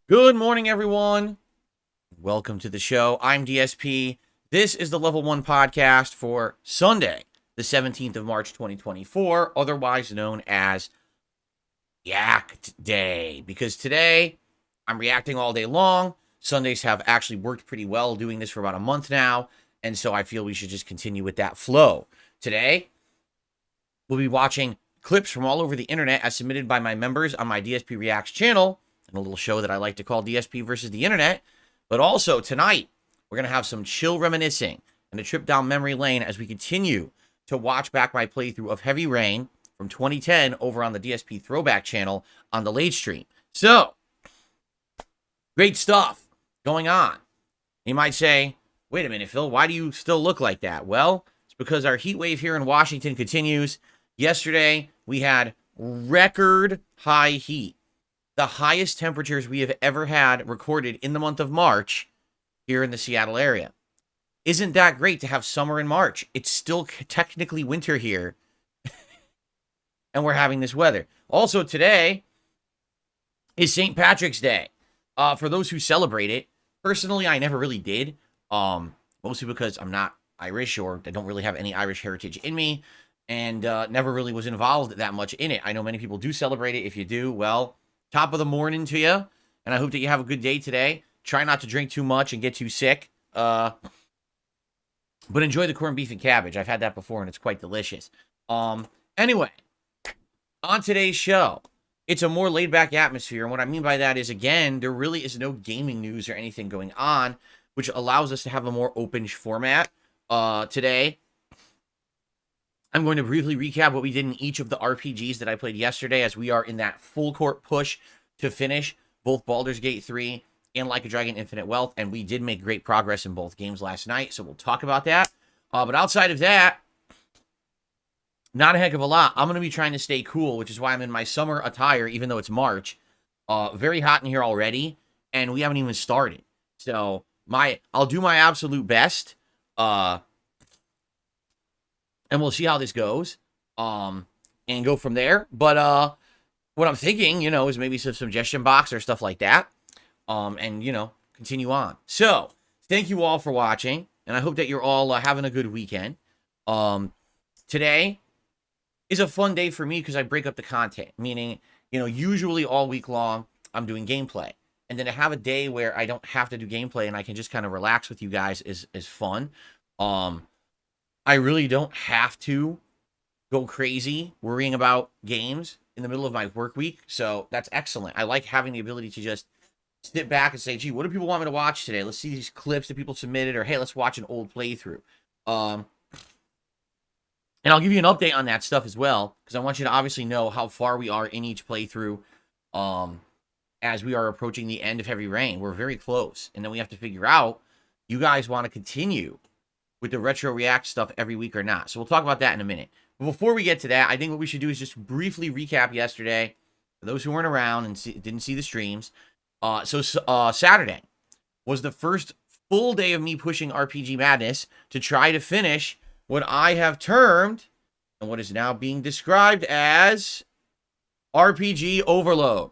Good morning, everyone. Welcome to the show. I'm DSP. This is the Level 1 podcast for Sunday, the 17th of March, 2024, otherwise known as React Day. Because today, I'm reacting all day long. Sundays have actually worked pretty well doing this for about a month now, and so I feel we should just continue with that flow. Today, we'll be watching clips from all over the internet as submitted by my members on my DSP Reacts channel, and a little show that I like to call DSP versus the internet. But also tonight, we're going to have some chill reminiscing and a trip down memory lane as we continue to watch back my playthrough of Heavy Rain from 2010 over on the DSP Throwback channel on the late stream. So, great stuff going on. You might say, wait a minute, Phil, why do you still look like that? Well, it's because our heat wave here in Washington continues. Yesterday, we had record high heat. The highest temperatures we have ever had recorded in the month of March here in the Seattle area. Isn't that great to have summer in March? It's still technically winter here, and we're having this weather. Also, today is St. Patrick's Day. For those who celebrate it, personally, I never really did, mostly because I'm not Irish, or I don't really have any Irish heritage in me, and never really was involved that much in it. I know many people do celebrate it. If you do, well, top of the morning to you, and I hope that you have a good day today. Try not to drink too much and get too sick, but enjoy the corned beef and cabbage. I've had that before, and it's quite delicious. Anyway, on today's show, it's a more laid-back atmosphere, and what I mean by that is, again, there really is no gaming news or anything going on, which allows us to have a more open format. Today, I'm going to briefly recap what we did in each of the RPGs that I played yesterday, as we are in that full court push to finish both Baldur's Gate 3 and Like a Dragon Infinite Wealth, and we did make great progress in both games last night, so we'll talk about that. But outside of that, not a heck of a lot. I'm going to be trying to stay cool, which is why I'm in my summer attire, even though it's March. Very hot in here already, and we haven't even started. So I'll do my absolute best, and we'll see how this goes, and go from there. But what I'm thinking, is maybe some suggestion box or stuff like that, and continue on. So thank you all for watching, and I hope that you're all having a good weekend. Today is a fun day for me because I break up the content, meaning usually all week long I'm doing gameplay, and then to have a day where I don't have to do gameplay and I can just kind of relax with you guys is fun. I really don't have to go crazy worrying about games in the middle of my work week, so that's excellent. I like having the ability to just sit back and say, gee, what do people want me to watch today? Let's see these clips that people submitted, or hey, let's watch an old playthrough. And I'll give you an update on that stuff as well, because I want you to obviously know how far we are in each playthrough, as we are approaching the end of Heavy Rain. We're very close, and then we have to figure out, you guys want to continue with the retro react stuff every week or not. So we'll talk about that in a minute. But before we get to that, I think what we should do is just briefly recap yesterday, for those who weren't around and didn't see the streams. So Saturday was the first full day of me pushing RPG Madness to try to finish what I have termed, and what is now being described as, RPG overload.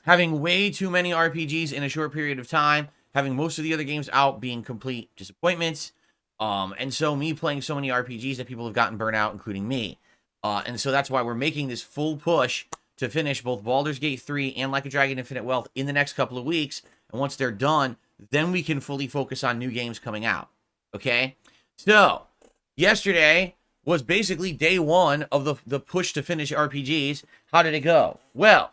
Having way too many RPGs in a short period of time, having most of the other games out being complete disappointments, and so me playing so many RPGs that people have gotten burnt out, including me. And so that's why we're making this full push to finish both Baldur's Gate 3 and Like a Dragon Infinite Wealth in the next couple of weeks. And once they're done, then we can fully focus on new games coming out. Okay? So, yesterday was basically day one of the push to finish RPGs. How did it go? Well,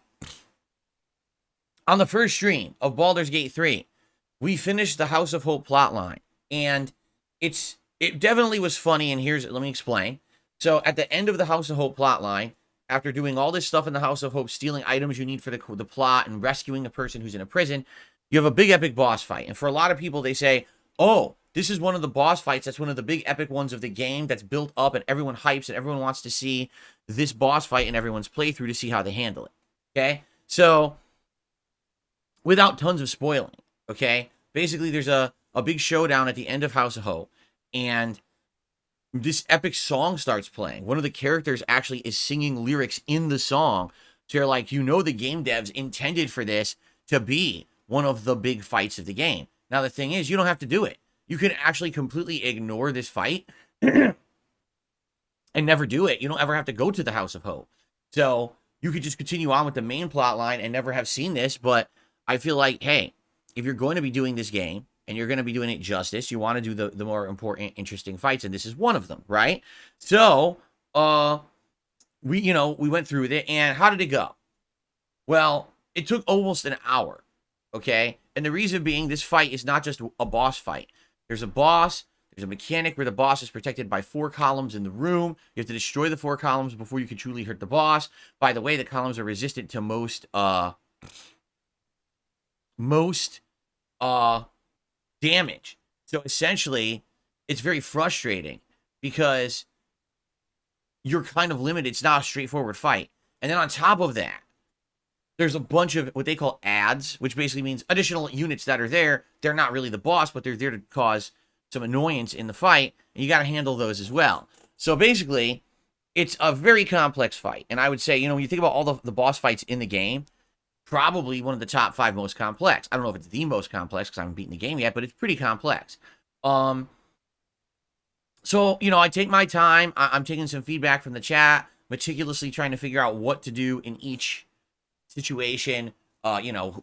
on the first stream of Baldur's Gate 3, we finished the House of Hope plotline, and it definitely was funny, and let me explain. So at the end of the House of Hope plotline, after doing all this stuff in the House of Hope, stealing items you need for the plot and rescuing a person who's in a prison, you have a big epic boss fight. And for a lot of people, they say, oh, this is one of the boss fights that's one of the big epic ones of the game that's built up and everyone hypes and everyone wants to see this boss fight in everyone's playthrough to see how they handle it. Okay? So, without tons of spoiling, okay? Basically, there's a big showdown at the end of House of Hope, and this epic song starts playing. One of the characters actually is singing lyrics in the song. So you're like, the game devs intended for this to be one of the big fights of the game. Now, the thing is, you don't have to do it. You can actually completely ignore this fight and never do it. You don't ever have to go to the House of Hope. So you could just continue on with the main plot line and never have seen this. But I feel like, hey, if you're going to be doing this game and you're going to be doing it justice, you want to do the more important, interesting fights. And this is one of them, right? So, we went through with it. And how did it go? Well, it took almost an hour. Okay. And the reason being, this fight is not just a boss fight. There's a boss. There's a mechanic where the boss is protected by 4 columns in the room. You have to destroy the 4 columns before you can truly hurt the boss. By the way, the columns are resistant to most damage. So essentially, it's very frustrating because you're kind of limited. It's not a straightforward fight. And then on top of that, there's a bunch of what they call ads, which basically means additional units that are there. They're not really the boss, but they're there to cause some annoyance in the fight, and you got to handle those as well. So basically, it's a very complex fight. And I would say, when you think about all the boss fights in the game, probably one of the top 5 most complex. I don't know if it's the most complex because I haven't beaten the game yet, but it's pretty complex. So, I take my time. I'm taking some feedback from the chat, meticulously trying to figure out what to do in each situation,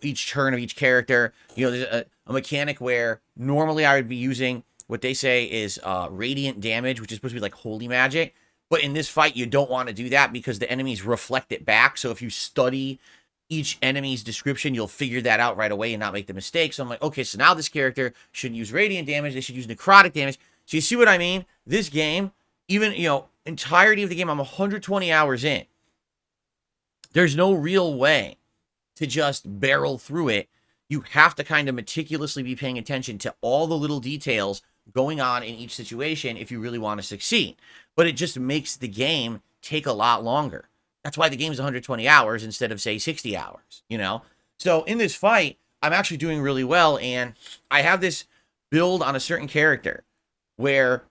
each turn of each character. There's a mechanic where normally I would be using what they say is radiant damage, which is supposed to be like holy magic. But in this fight, you don't want to do that because the enemies reflect it back. So if you study each enemy's description, you'll figure that out right away and not make the mistake. So I'm like, okay, so now this character shouldn't use radiant damage. They should use necrotic damage. So you see what I mean? This game, even, entirety of the game, I'm 120 hours in. There's no real way to just barrel through it. You have to kind of meticulously be paying attention to all the little details going on in each situation if you really want to succeed. But it just makes the game take a lot longer. That's why the game is 120 hours instead of, say, 60 hours, So in this fight, I'm actually doing really well, and I have this build on a certain character where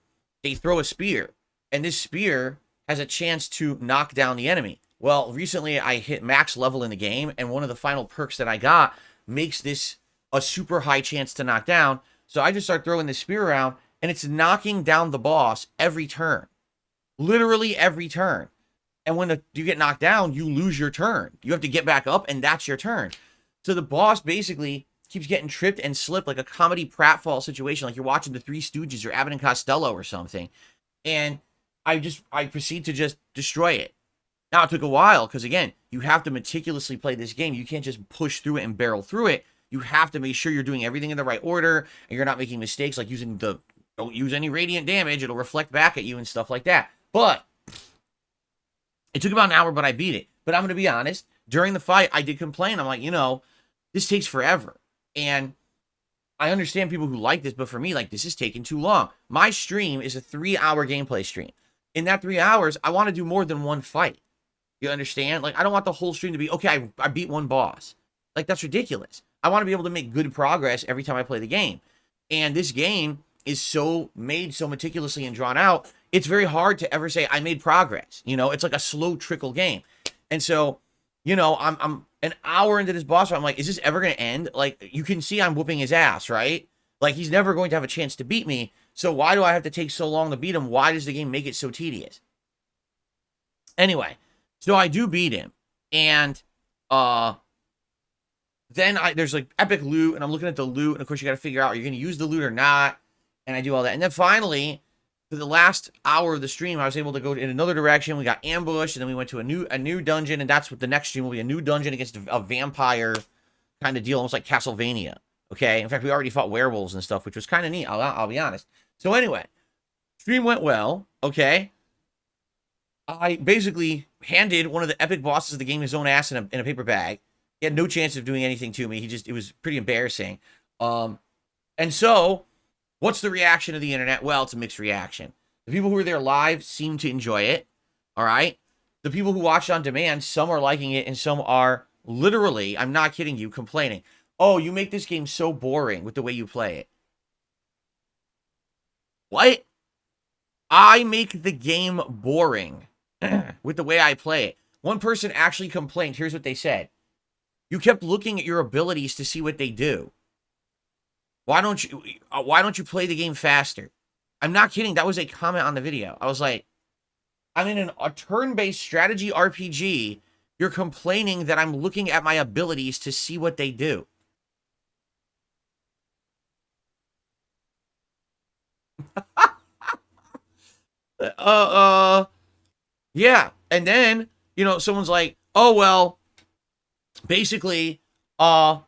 they throw a spear, and this spear has a chance to knock down the enemy. Well, recently I hit max level in the game, and one of the final perks that I got makes this a super high chance to knock down. So I just start throwing this spear around, and it's knocking down the boss every turn. Literally every turn. And when you get knocked down, you lose your turn. You have to get back up, and that's your turn. So the boss basically keeps getting tripped and slipped like a comedy pratfall situation, like you're watching the Three Stooges or Abbott and Costello or something. And I proceed to just destroy it. Now, it took a while because, again, you have to meticulously play this game. You can't just push through it and barrel through it. You have to make sure you're doing everything in the right order and you're not making mistakes like don't use any radiant damage. It'll reflect back at you and stuff like that. But it took about an hour, but I beat it. But I'm going to be honest. During the fight, I did complain. I'm like, this takes forever. And I understand people who like this, but for me, this is taking too long. My stream is a 3-hour gameplay stream. In that 3 hours, I want to do more than one fight. You understand? I don't want the whole stream to be, okay, I beat one boss. That's ridiculous. I want to be able to make good progress every time I play the game. And this game is so meticulously and drawn out, it's very hard to ever say I made progress. It's like a slow trickle game. And so, I'm an hour into this boss fight. I'm like, is this ever going to end? You can see I'm whooping his ass, right? He's never going to have a chance to beat me. So why do I have to take so long to beat him? Why does the game make it so tedious? Anyway. So I do beat him, and then there's epic loot, and I'm looking at the loot, and of course you got to figure out, are you going to use the loot or not? And I do all that. And then finally, for the last hour of the stream, I was able to go in another direction. We got ambushed, and then we went to a new dungeon, and that's what the next stream will be, a new dungeon against a vampire kind of deal, almost like Castlevania, okay? In fact, we already fought werewolves and stuff, which was kind of neat, I'll be honest. So anyway, stream went well, okay? I basically handed one of the epic bosses of the game his own ass in a paper bag. He had no chance of doing anything to me. It was pretty embarrassing. And so, what's the reaction of the internet? Well, it's a mixed reaction. The people who were there live seem to enjoy it. All right. The people who watched on demand, some are liking it and some are literally, I'm not kidding you, complaining. Oh, you make this game so boring with the way you play it. What? I make the game boring with the way I play it. One person actually complained. Here's what they said. You kept looking at your abilities to see what they do. Why don't you play the game faster? I'm not kidding. That was a comment on the video. I was like, I'm in a turn-based strategy RPG. You're complaining that I'm looking at my abilities to see what they do. Yeah. And then, someone's like, oh, well, basically, when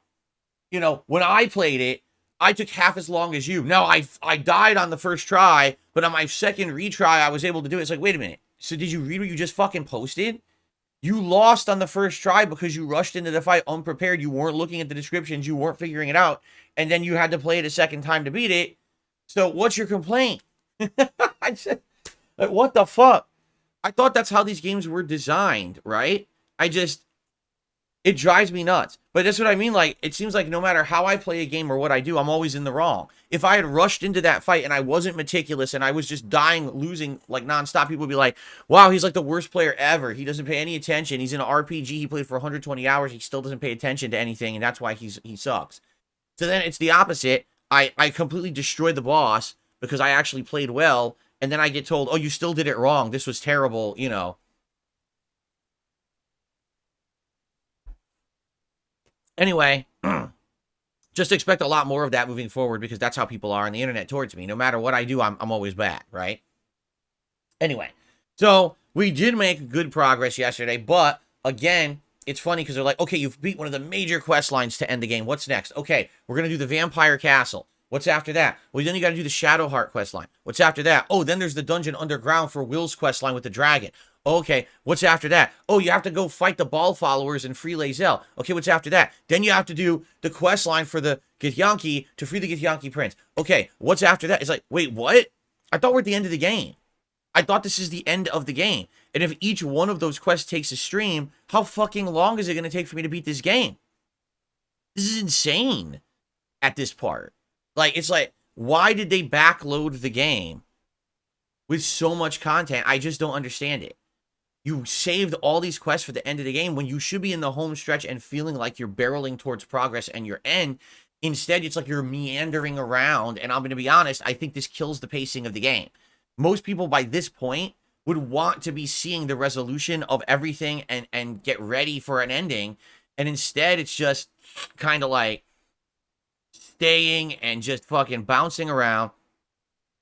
I played it, I took half as long as you. Now, I died on the first try, but on my second retry, I was able to do it. It's like, wait a minute. So did you read what you just fucking posted? You lost on the first try because you rushed into the fight unprepared. You weren't looking at the descriptions. You weren't figuring it out. And then you had to play it a second time to beat it. So what's your complaint? I said, what the fuck? I thought that's how these games were designed, right? It drives me nuts. But that's what I mean. Like, it seems like no matter how I play a game or what I do, I'm always in the wrong. If I had rushed into that fight and I wasn't meticulous and I was just dying, losing like nonstop, people would be like, wow, he's like the worst player ever. He doesn't pay any attention. He's in an RPG. He played for 120 hours. He still doesn't pay attention to anything. And that's why he sucks. So then it's the opposite. I completely destroyed the boss because I actually played well. And then I get told, oh, you still did it wrong. This was terrible, Anyway, just expect a lot more of that moving forward because that's how people are on the internet towards me. No matter what I do, I'm always bad, right? Anyway, so we did make good progress yesterday, but again, it's funny because they're like, okay, you've beat one of the major quest lines to end the game. What's next? Okay, we're going to do the Vampire Castle. What's after that? Well, then you got to do the Shadowheart quest line. What's after that? Oh, then there's the dungeon underground for Will's quest line with the dragon. Okay, what's after that? Oh, you have to go fight the ball followers and free Lae'zel. Okay, what's after that? Then you have to do the quest line for the Githyanki to free the Githyanki prince. Okay, what's after that? It's like, wait, what? I thought we're at the end of the game. I thought this is the end of the game. And if each one of those quests takes a stream, how fucking long is it going to take for me to beat this game? This is insane at this part. Like, it's like, why did they backload the game with so much content? I just don't understand it. You saved all these quests for the end of the game when you should be in the home stretch and feeling like you're barreling towards progress and your end. Instead, it's like you're meandering around. And I'm going to be honest, I think this kills the pacing of the game. Most people by this point would want to be seeing the resolution of everything and get ready for an ending. And instead, it's just kind of like staying and just fucking bouncing around.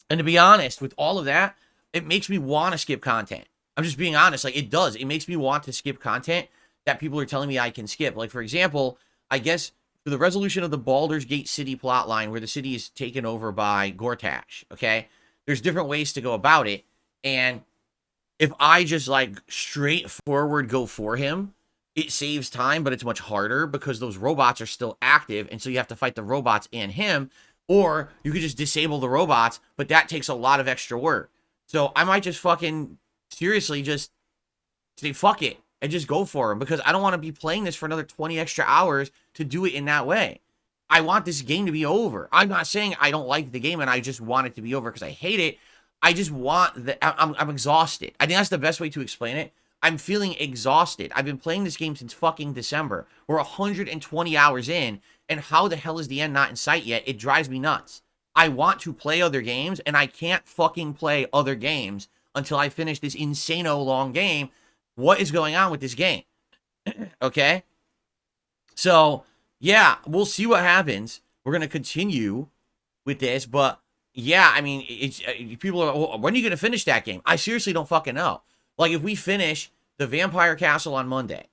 And to be honest, with all of that, it makes me want to skip content. I'm just being honest. Like, it does. It makes me want to skip content that people are telling me I can skip. Like, for example, I guess for the resolution of the Baldur's Gate City plotline where the city is taken over by Gortash, okay? There's different ways to go about it. And if I just, like, straightforward go for him, it saves time, but it's much harder because those robots are still active. And so you have to fight the robots and him. Or you could just disable the robots, but that takes a lot of extra work. So I might just fucking seriously just say fuck it and just go for him because I don't want to be playing this for another 20 extra hours to do it in that way. I want this game to be over. I'm not saying I don't like the game and I just want it to be over because I hate it. I just want I'm exhausted. I think that's the best way to explain it. I'm feeling exhausted. I've been playing this game since fucking December. We're 120 hours in, and how the hell is the end not in sight yet? It drives me nuts. I want to play other games, and I can't fucking play other games until I finish this insano long game. What is going on with this game? Okay? So, yeah, we'll see what happens. We're going to continue with this, but yeah, I mean, people are, well, when are you going to finish that game? I seriously don't fucking know. Like, if we finish the Vampire Castle on Monday,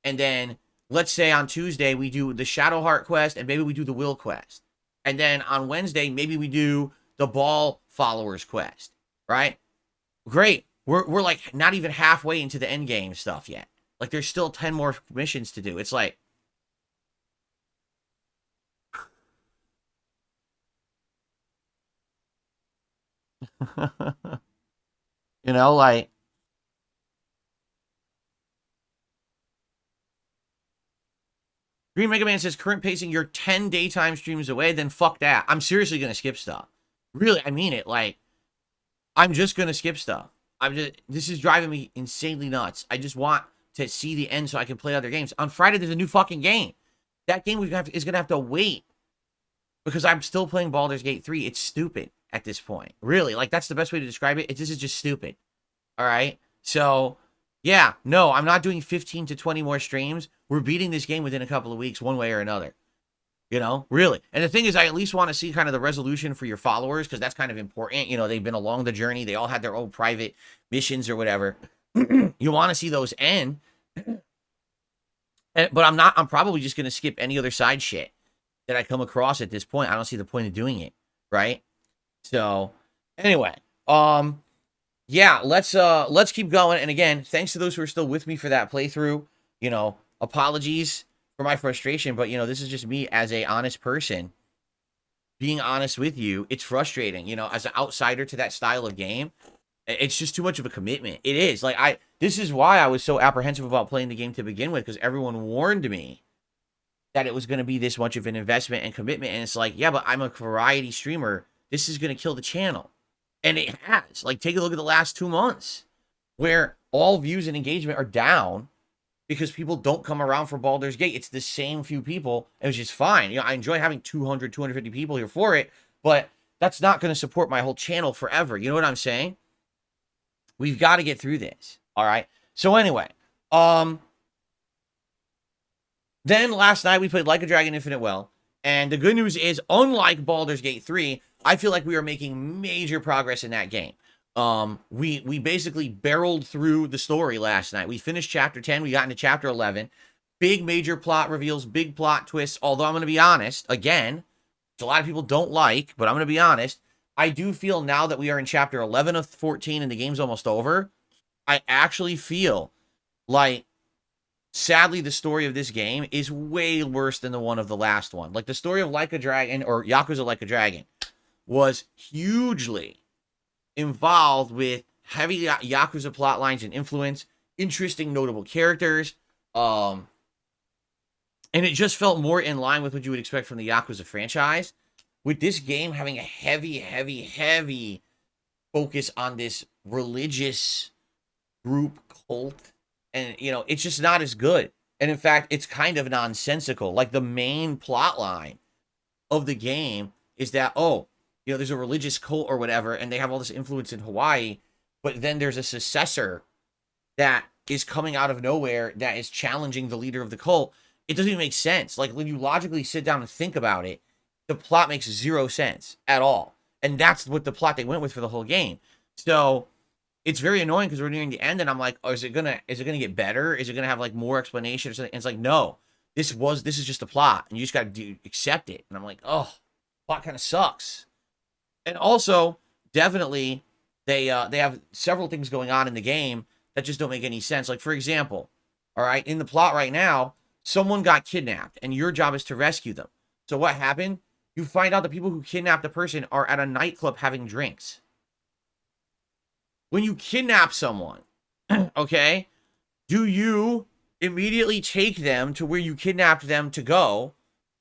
and then, let's say on Tuesday, we do the Shadowheart quest, and maybe we do the Will quest. And then on Wednesday, maybe we do the Ball Followers quest, right? Great. We're like not even halfway into the end game stuff yet. Like, there's still 10 more missions to do. It's like, like, Green Mega Man says, current pacing, you're 10 daytime streams away, then fuck that. I'm seriously going to skip stuff. Really, I mean it. Like, I'm just going to skip stuff. This is driving me insanely nuts. I just want to see the end so I can play other games. On Friday, there's a new fucking game. that game is gonna have to wait because I'm still playing Baldur's Gate 3. It's stupid at this point. Really, like that's the best way to describe it. This is just stupid. All right. So yeah, no, I'm not doing 15 to 20 more streams. We're beating this game within a couple of weeks, one way or another. You know, really. And the thing is, I at least want to see kind of the resolution for your followers because that's kind of important. You know, they've been along the journey. They all had their own private missions or whatever. You want to see those end. But I'm probably just going to skip any other side shit that I come across at this point. I don't see the point of doing it, right? So, anyway, yeah, let's keep going. And again, thanks to those who are still with me for that playthrough. You know, apologies for my frustration, but you know, this is just me as a honest person being honest with you. It's frustrating, you know, as an outsider to that style of game. It's just too much of a commitment. It is. Like this is why I was so apprehensive about playing the game to begin with, because everyone warned me that it was going to be this much of an investment and commitment. And it's like, yeah, but I'm a variety streamer. This is going to kill the channel. And it has. Like, take a look at the last 2 months where all views and engagement are down because people don't come around for Baldur's Gate. It's the same few people, which is fine. You know, I enjoy having 200, 250 people here for it, but that's not going to support my whole channel forever. You know what I'm saying? We've got to get through this. All right. So anyway, then last night we played Like a Dragon Infinite Well. And the good news is, unlike Baldur's Gate 3, I feel like we are making major progress in that game. We basically barreled through the story last night. We finished chapter 10. We got into chapter 11. Big major plot reveals, big plot twists. Although I'm going to be honest, again, which a lot of people don't like, but I'm going to be honest. I do feel now that we are in chapter 11 of 14 and the game's almost over, I actually feel like, sadly, the story of this game is way worse than the one of the last one. Like, the story of Like a Dragon, or Yakuza Like a Dragon, was hugely involved with heavy Yakuza plot lines and influence, interesting, notable characters, and it just felt more in line with what you would expect from the Yakuza franchise. With this game having a heavy focus on this religious group cult, and, you know, it's just not as good. And in fact, it's kind of nonsensical. Like, the main plot line of the game is that, oh, you know, there's a religious cult or whatever, and they have all this influence in Hawaii, but then there's a successor that is coming out of nowhere that is challenging the leader of the cult. It doesn't even make sense. Like, when you logically sit down and think about it, the plot makes zero sense at all. And that's what the plot they went with for the whole game. So it's very annoying because we're nearing the end and I'm like, oh, is it gonna get better? Is it gonna have like more explanation or something? And it's like, no, this is just a plot and you just gotta accept it. And I'm like, oh, plot kind of sucks. And also, definitely, they have several things going on in the game that just don't make any sense. Like, for example, all right, in the plot right now, someone got kidnapped and your job is to rescue them. So what happened? You find out the people who kidnapped the person are at a nightclub having drinks. When you kidnap someone, okay, do you immediately take them to where you kidnapped them to go,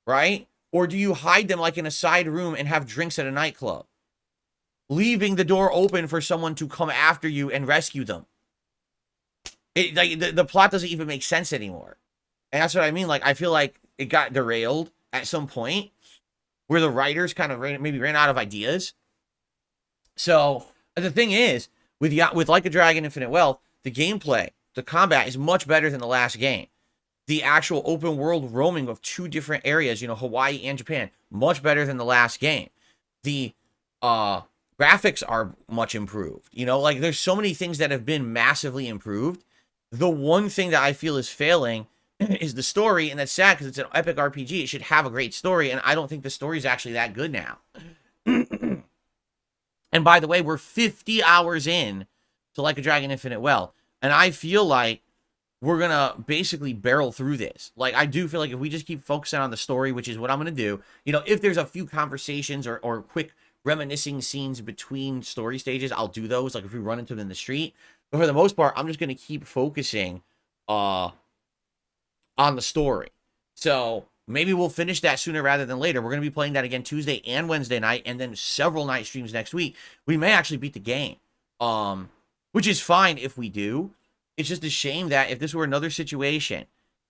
right? Or do you hide them like in a side room and have drinks at a nightclub, leaving the door open for someone to come after you and rescue them? Like, the plot doesn't even make sense anymore. And that's what I mean. Like, I feel like it got derailed at some point where the writers kind of ran out of ideas. So the thing is, with Like a Dragon Infinite Wealth, the gameplay, the combat is much better than the last game. The actual open world roaming of 2 different areas, you know, Hawaii and Japan, much better than the last game. The graphics are much improved. You know, like, there's so many things that have been massively improved. The one thing that I feel is failing is the story, and that's sad because it's an epic RPG. It should have a great story, and I don't think the story is actually that good now. And by the way, we're 50 hours in to Like a Dragon Infinite Well, and I feel like we're going to basically barrel through this. Like, I do feel like if we just keep focusing on the story, which is what I'm going to do, you know, if there's a few conversations or quick reminiscing scenes between story stages, I'll do those, like if we run into them in the street. But for the most part, I'm just going to keep focusing on the story. So maybe we'll finish that sooner rather than later. We're going to be playing that again Tuesday and Wednesday night, and then several night streams next week. We may actually beat the game, which is fine if we do. It's just a shame that if this were another situation,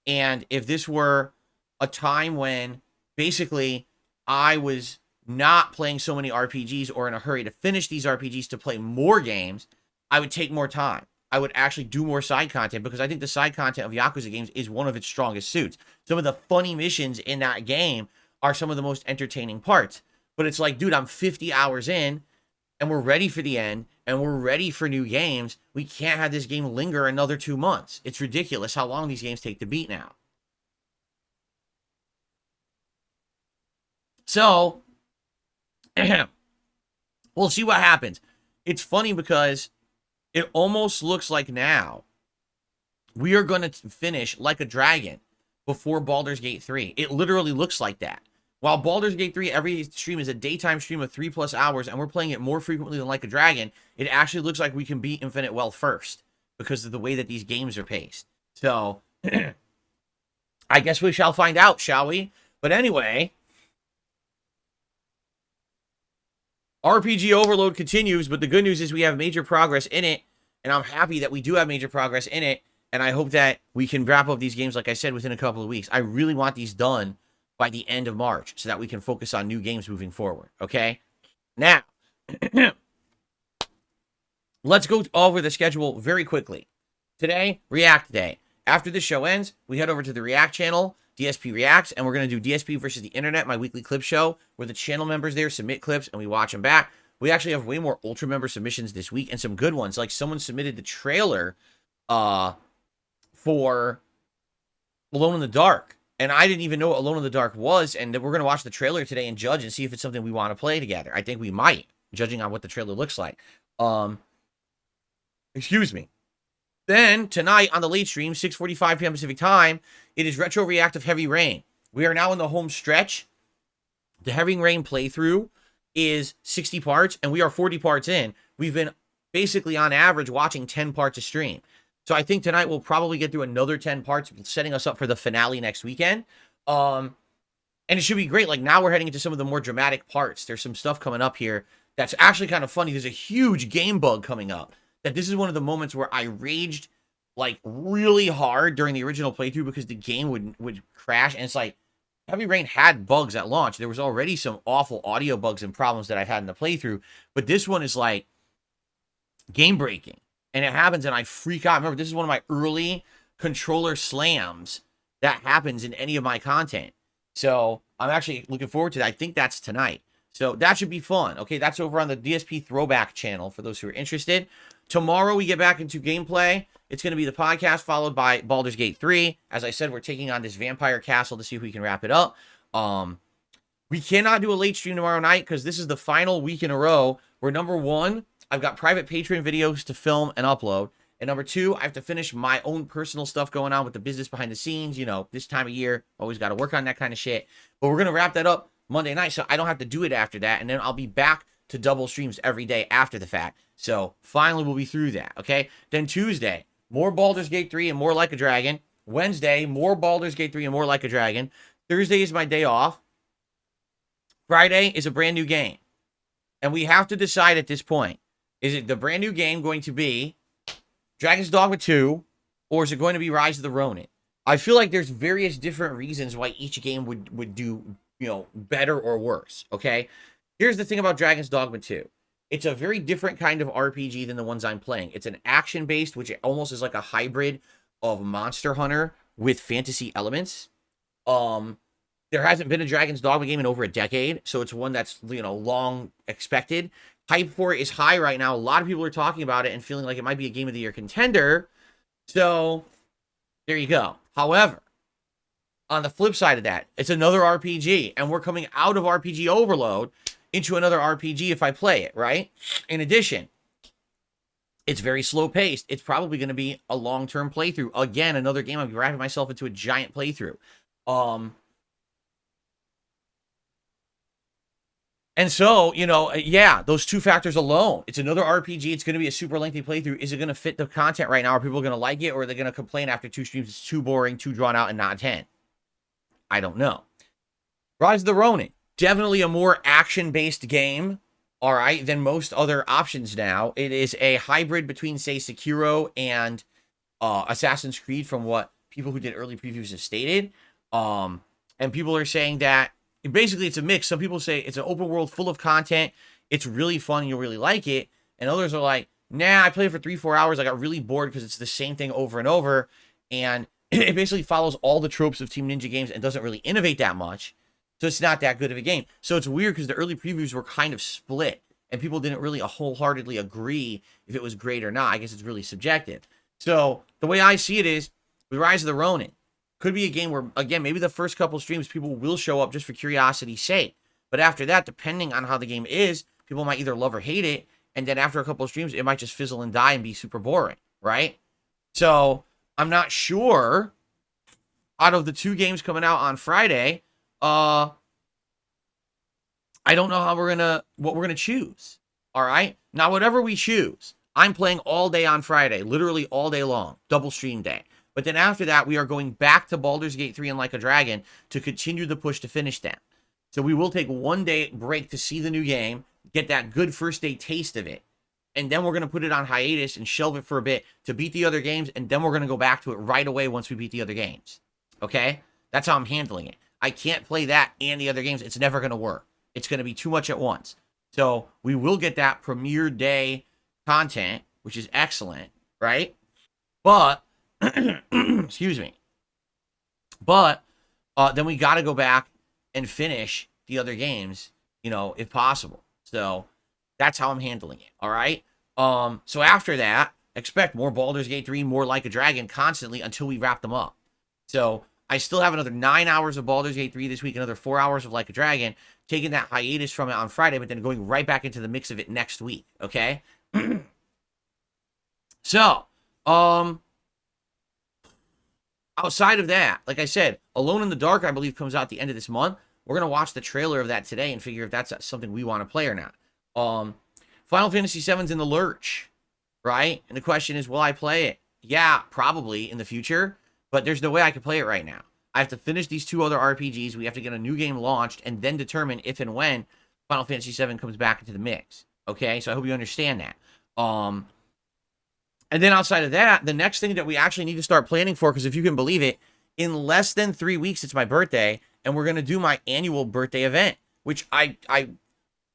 and if this were a time when basically I was not playing so many RPGs or in a hurry to finish these RPGs to play more games, I would take more time. I would actually do more side content because I think the side content of Yakuza games is one of its strongest suits. Some of the funny missions in that game are some of the most entertaining parts. But it's like, dude, I'm 50 hours in and we're ready for the end and we're ready for new games. We can't have this game linger another 2 months. It's ridiculous how long these games take to beat now. So, we'll see what happens. It's funny because it almost looks like now we are going to finish Like a Dragon before Baldur's Gate 3. It literally looks like that. While Baldur's Gate 3, every stream is a daytime stream of 3+ hours, and we're playing it more frequently than Like a Dragon, it actually looks like we can beat Infinite Well first because of the way that these games are paced. So, I guess we shall find out, shall we? But anyway, RPG Overload continues, but the good news is we have major progress in it, and I'm happy that we do have major progress in it, and I hope that we can wrap up these games, like I said, within a couple of weeks. I really want these done by the end of March so that we can focus on new games moving forward, okay? Now, let's go over the schedule very quickly. Today, React Day. After the show ends, we head over to the React channel, DSP Reacts, and we're going to do DSP versus the Internet, my weekly clip show, where the channel members there submit clips and we watch them back. We actually have way more Ultra member submissions this week and some good ones. Like someone submitted the trailer for Alone in the Dark. And I didn't even know what Alone in the Dark was. And we're going to watch the trailer today and judge and see if it's something we want to play together. I think we might, judging on what the trailer looks like. Excuse me. Then, tonight on the late stream, 6:45 p.m. Pacific time, it is Retro Reactive Heavy Rain. We are now in the home stretch. The Heavy Rain playthrough is 60 parts, and we are 40 parts in. We've been basically, on average, watching 10 parts a stream. So I think tonight we'll probably get through another 10 parts, setting us up for the finale next weekend. And it should be great. Like, now we're heading into some of the more dramatic parts. There's some stuff coming up here that's actually kind of funny. There's a huge game bug coming up. That this is one of the moments where I raged, like, really hard during the original playthrough because the game would crash. And it's like, Heavy Rain had bugs at launch. There was already some awful audio bugs and problems that I've had in the playthrough. But this one is, like, game-breaking. And it happens, and I freak out. Remember, this is one of my early controller slams that happens in any of my content. So I'm actually looking forward to that. I think that's tonight. So that should be fun. Okay, that's over on the DSP Throwback channel for those who are interested. Tomorrow we get back into gameplay. It's going to be the podcast followed by Baldur's Gate 3. As I said, we're taking on this vampire castle to see if we can wrap it up. We cannot do a late stream tomorrow night because this is the final week in a row where, number one, I've got private Patreon videos to film and upload. And number two, I have to finish my own personal stuff going on with the business behind the scenes. You know, this time of year, always got to work on that kind of shit. But we're going to wrap that up Monday night, so I don't have to do it after that. And then I'll be back to double streams every day after the fact. So finally we'll be through that, okay? Then Tuesday, more Baldur's Gate 3 and more Like a Dragon. Wednesday, more Baldur's Gate 3 and more Like a Dragon. Thursday is my day off. Friday is a brand new game. And we have to decide at this point, is it the brand new game going to be Dragon's Dogma 2, or is it going to be Rise of the Ronin? I feel like there's various different reasons why each game would do, you know, better or worse, okay? Here's the thing about Dragon's Dogma 2. It's a very different kind of RPG than the ones I'm playing. It's an action-based, which almost is like a hybrid of Monster Hunter with fantasy elements. There hasn't been a Dragon's Dogma game in over a decade, so it's one that's, you know, long expected. Hype for it is high right now. A lot of people are talking about it and feeling like it might be a Game of the Year contender. So, there you go. However, on the flip side of that, it's another RPG, and we're coming out of RPG Overload into another RPG if I play it, right? In addition, it's very slow-paced. It's probably going to be a long-term playthrough. Again, another game I'm wrapping myself into a giant playthrough. And so, you know, yeah, those two factors alone. It's another RPG. It's going to be a super lengthy playthrough. Is it going to fit the content right now? Are people going to like it? Or are they going to complain after 2 streams it's too boring, too drawn out, and not 10? I don't know. Rise of the Ronin. Definitely a more action-based game, all right, than most other options now. It is a hybrid between, say, Sekiro and Assassin's Creed from what people who did early previews have stated. And people are saying that basically it's a mix. Some people say it's an open world full of content. It's really fun. You'll really like it. And others are like, nah, I played it for 3-4 hours. I got really bored because it's the same thing over and over. And it basically follows all the tropes of Team Ninja games and doesn't really innovate that much. So it's not that good of a game. So it's weird because the early previews were kind of split. And people didn't really wholeheartedly agree if it was great or not. I guess it's really subjective. So the way I see it is, with Rise of the Ronin, could be a game where, again, maybe the first couple streams, people will show up just for curiosity's sake. But after that, depending on how the game is, people might either love or hate it. And then after a couple of streams, it might just fizzle and die and be super boring, right? So I'm not sure, out of the 2 games coming out on Friday, I don't know what we're gonna choose. All right. Now, whatever we choose, I'm playing all day on Friday, literally all day long, double stream day. But then after that, we are going back to Baldur's Gate 3 and Like a Dragon to continue the push to finish them. So we will take 1 day break to see the new game, get that good first day taste of it. And then we're going to put it on hiatus and shelve it for a bit to beat the other games. And then we're going to go back to it right away once we beat the other games. Okay? That's how I'm handling it. I can't play that and the other games. It's never going to work. It's going to be too much at once. So we will get that premiere day content, which is excellent, right? But, excuse me. But then we got to go back and finish the other games, if possible. So that's how I'm handling it, all right? So after that, expect more Baldur's Gate 3, more Like a Dragon constantly until we wrap them up. So I still have another 9 hours of Baldur's Gate 3 this week, another 4 hours of Like a Dragon, taking that hiatus from it on Friday, but then going right back into the mix of it next week, okay? So, outside of that, like I said, Alone in the Dark, I believe, comes out at the end of this month. We're going to watch the trailer of that today and figure if that's something we want to play or not. Final Fantasy VII's in the lurch, right? And the question is, will I play it? Yeah, probably in the future, but there's no way I can play it right now. I have to finish these 2 other RPGs. We have to get a new game launched and then determine if and when Final Fantasy VII comes back into the mix. Okay, so I hope you understand that. And then outside of that, the next thing that we actually need to start planning for, because if you can believe it, in less than 3 weeks, it's my birthday, and we're going to do my annual birthday event, which I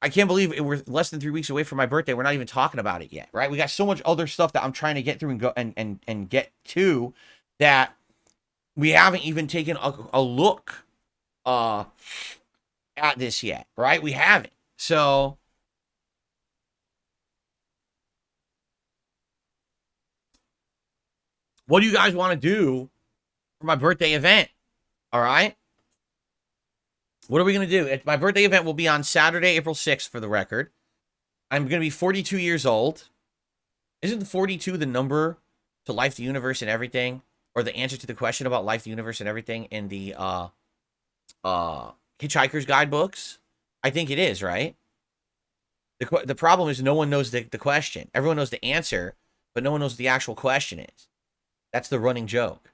can't believe we're less than 3 weeks away from my birthday. We're not even talking about it yet, right? We got so much other stuff that I'm trying to get through and go and get to that we haven't even taken a look at this yet, right? We haven't. So what do you guys want to do for my birthday event? All right. What are we going to do? My birthday event will be on Saturday, April 6th, for the record. I'm going to be 42 years old. Isn't 42 the number to life, the universe, and everything? Or the answer to the question about life, the universe, and everything in the Hitchhiker's Guidebooks? I think it is, right? The problem is no one knows the question. Everyone knows the answer, but no one knows what the actual question is. That's the running joke.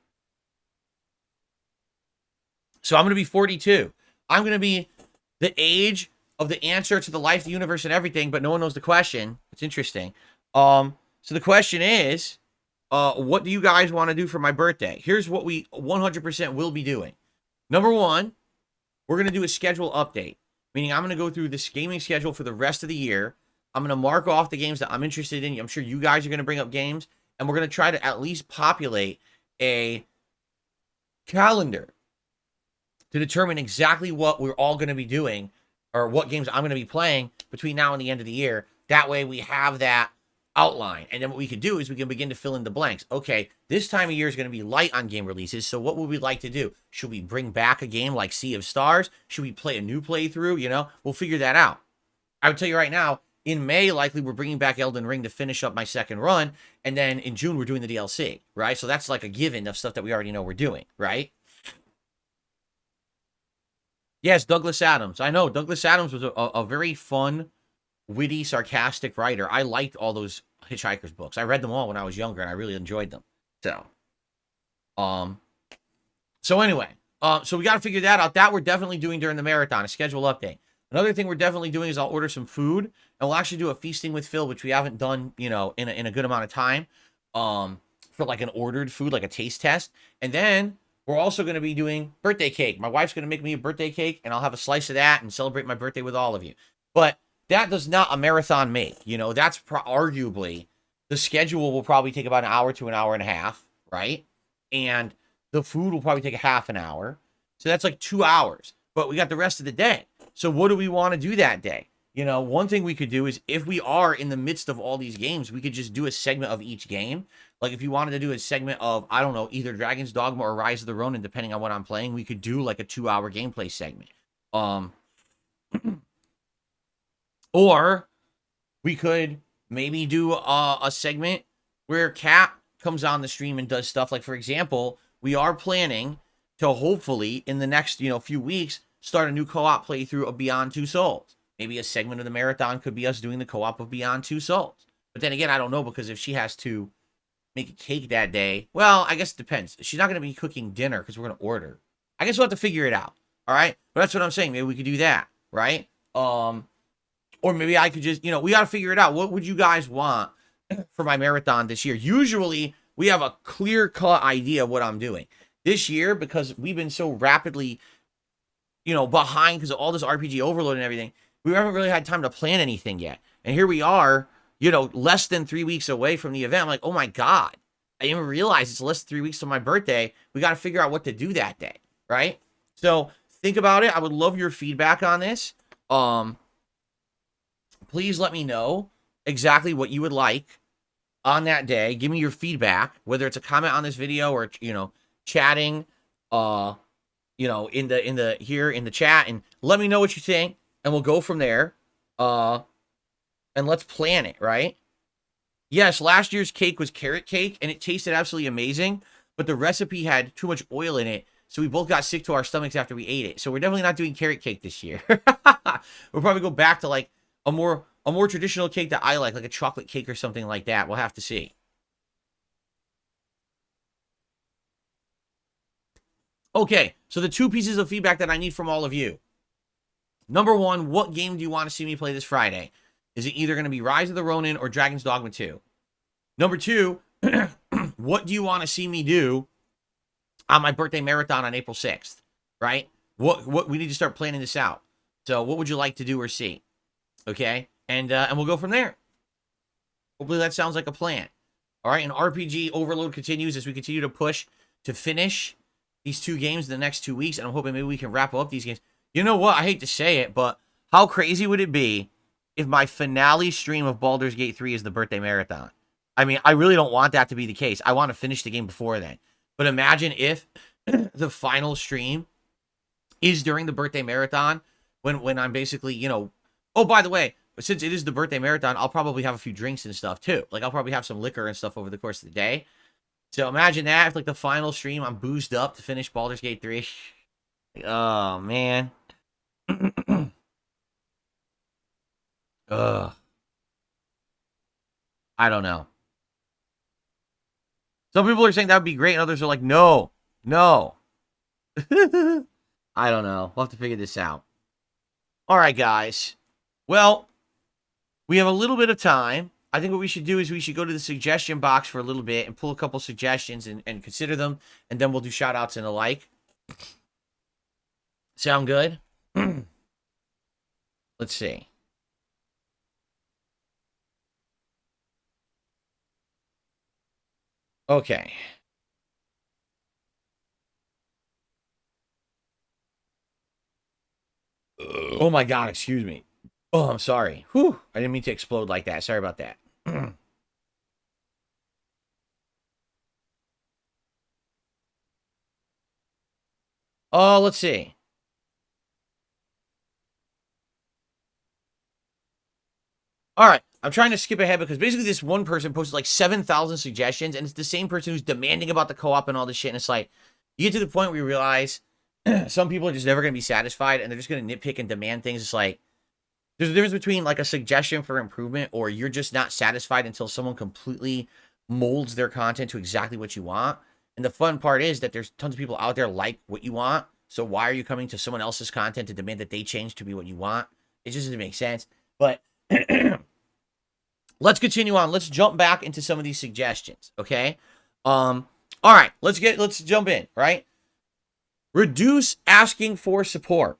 So I'm going to be 42. I'm going to be the age of the answer to the life, the universe, and everything, but no one knows the question. It's interesting. So the question is, what do you guys want to do for my birthday? Here's what we 100% will be doing. Number 1, we're going to do a schedule update, meaning I'm going to go through this gaming schedule for the rest of the year. I'm going to mark off the games that I'm interested in. I'm sure you guys are going to bring up games, and we're going to try to at least populate a calendar to determine exactly what we're all going to be doing or what games I'm going to be playing between now and the end of the year. That way we have that outline. And then what we could do is we can begin to fill in the blanks. Okay, this time of year is going to be light on game releases. So what would we like to do? Should we bring back a game like Sea of Stars? Should we play a new playthrough? We'll figure that out. I would tell you right now, in May, likely we're bringing back Elden Ring to finish up my second run. And then in June, we're doing the DLC, right? So that's like a given of stuff that we already know we're doing, right? Yes, Douglas Adams. I know Douglas Adams was a very fun, witty, sarcastic writer. I liked all those Hitchhiker's books. I read them all when I was younger, and I really enjoyed them. So anyway, so we got to figure that out. That we're definitely doing during the marathon, a schedule update. Another thing we're definitely doing is I'll order some food, and we'll actually do a feasting with Phil, which we haven't done, in a good amount of time, for like an ordered food, like a taste test. And then we're also going to be doing birthday cake. My wife's going to make me a birthday cake, and I'll have a slice of that and celebrate my birthday with all of you. But that does not a marathon make. You know, that's arguably the schedule will probably take about an hour to an hour and a half, right? And the food will probably take a half an hour. So that's like 2 hours. But we got the rest of the day. So what do we want to do that day? You know, one thing we could do is if we are in the midst of all these games, we could just do a segment of each game. Like if you wanted to do a segment of, I don't know, either Dragon's Dogma or Rise of the Ronin, depending on what I'm playing, we could do like a 2-hour gameplay segment. Or we could maybe do a segment where Kat comes on the stream and does stuff. Like, for example, we are planning to hopefully in the next, few weeks, start a new co-op playthrough of Beyond Two Souls. Maybe a segment of the marathon could be us doing the co-op of Beyond Two Souls. But then again, I don't know, because if she has to make a cake that day, well, I guess it depends. She's not going to be cooking dinner because we're going to order. I guess we'll have to figure it out. All right? But that's what I'm saying. Maybe we could do that, right? Or maybe I could just, we got to figure it out. What would you guys want for my marathon this year? Usually, we have a clear-cut idea of what I'm doing. This year, because we've been so rapidly, behind because of all this RPG overload and everything, we haven't really had time to plan anything yet. And here we are, less than 3 weeks away from the event. I'm like, oh my God, I didn't even realize it's less than 3 weeks to my birthday. We got to figure out what to do that day, right? So think about it. I would love your feedback on this. Please let me know exactly what you would like on that day. Give me your feedback, whether it's a comment on this video or, chatting, in the chat, and let me know what you think, and we'll go from there. And let's plan it, right? Yes, last year's cake was carrot cake, and it tasted absolutely amazing, but the recipe had too much oil in it, so we both got sick to our stomachs after we ate it. So we're definitely not doing carrot cake this year. We'll probably go back to like a more traditional cake that I like a chocolate cake or something like that. We'll have to see. Okay, so the 2 pieces of feedback that I need from all of you. Number 1, what game do you want to see me play this Friday? Is it either going to be Rise of the Ronin or Dragon's Dogma 2? Number 2, what do you want to see me do on my birthday marathon on April 6th, right? What we need to start planning this out. So what would you like to do or see? Okay, and we'll go from there. Hopefully that sounds like a plan. All right, and RPG overload continues as we continue to push to finish these 2 games in the next 2 weeks, and I'm hoping maybe we can wrap up these games. You know what? I hate to say it, but how crazy would it be if my finale stream of Baldur's Gate 3 is the birthday marathon? I mean, I really don't want that to be the case. I want to finish the game before then. But imagine if the final stream is during the birthday marathon when I'm basically, Oh, by the way, since it is the birthday marathon, I'll probably have a few drinks and stuff too. Like, I'll probably have some liquor and stuff over the course of the day. So imagine that, if the final stream, I'm boozed up to finish Baldur's Gate 3. Oh, man. Ugh. I don't know. Some people are saying that would be great, and others are like, no. I don't know. We'll have to figure this out. All right, guys. Well, we have a little bit of time. I think what we should do is we should go to the suggestion box for a little bit and pull a couple suggestions and consider them, and then we'll do shout-outs and the like. Sound good? Let's see. Okay. Oh my God, excuse me. Oh, I'm sorry. Whew. I didn't mean to explode like that. Sorry about that. Oh, let's see. All right. I'm trying to skip ahead because basically this one person posted like 7,000 suggestions, and it's the same person who's demanding about the co-op and all this shit. And it's like, you get to the point where you realize some people are just never going to be satisfied, and they're just going to nitpick and demand things. It's like, there's a difference between like a suggestion for improvement, or you're just not satisfied until someone completely molds their content to exactly what you want. And the fun part is that there's tons of people out there like what you want. So why are you coming to someone else's content to demand that they change to be what you want? It just doesn't make sense. But let's continue on. Let's jump back into some of these suggestions, okay? All right, let's jump in, right? Reduce asking for support.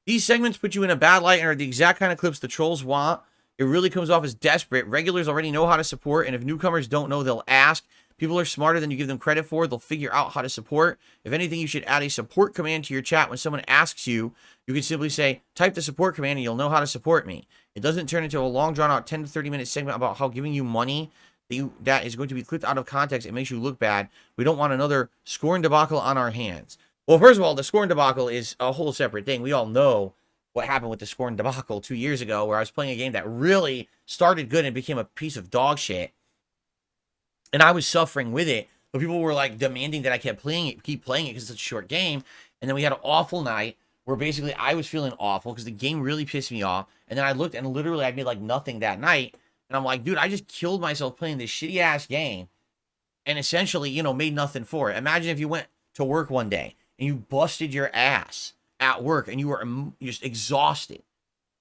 These segments put you in a bad light and are the exact kind of clips the trolls want. It really comes off as desperate. Regulars already know how to support, and if newcomers don't know, they'll ask. People are smarter than you give them credit for. They'll figure out how to support. If anything, you should add a support command to your chat. When someone asks you, you can simply say, type the support command and you'll know how to support me. It doesn't turn into a long, drawn-out 10 to 30-minute segment about how giving you money that is going to be clipped out of context. It makes you look bad. We don't want another scoring debacle on our hands. Well, first of all, the scoring debacle is a whole separate thing. We all know what happened with the scoring debacle 2 years ago, where I was playing a game that really started good and became a piece of dog shit. And I was suffering with it, but people were like demanding that I keep playing it because it's a short game. And then we had an awful night where basically I was feeling awful because the game really pissed me off. And then I looked and literally I made like nothing that night. And I'm like, dude, I just killed myself playing this shitty ass game and essentially, you know, made nothing for it. Imagine if you went to work one day and you busted your ass at work and you were just exhausted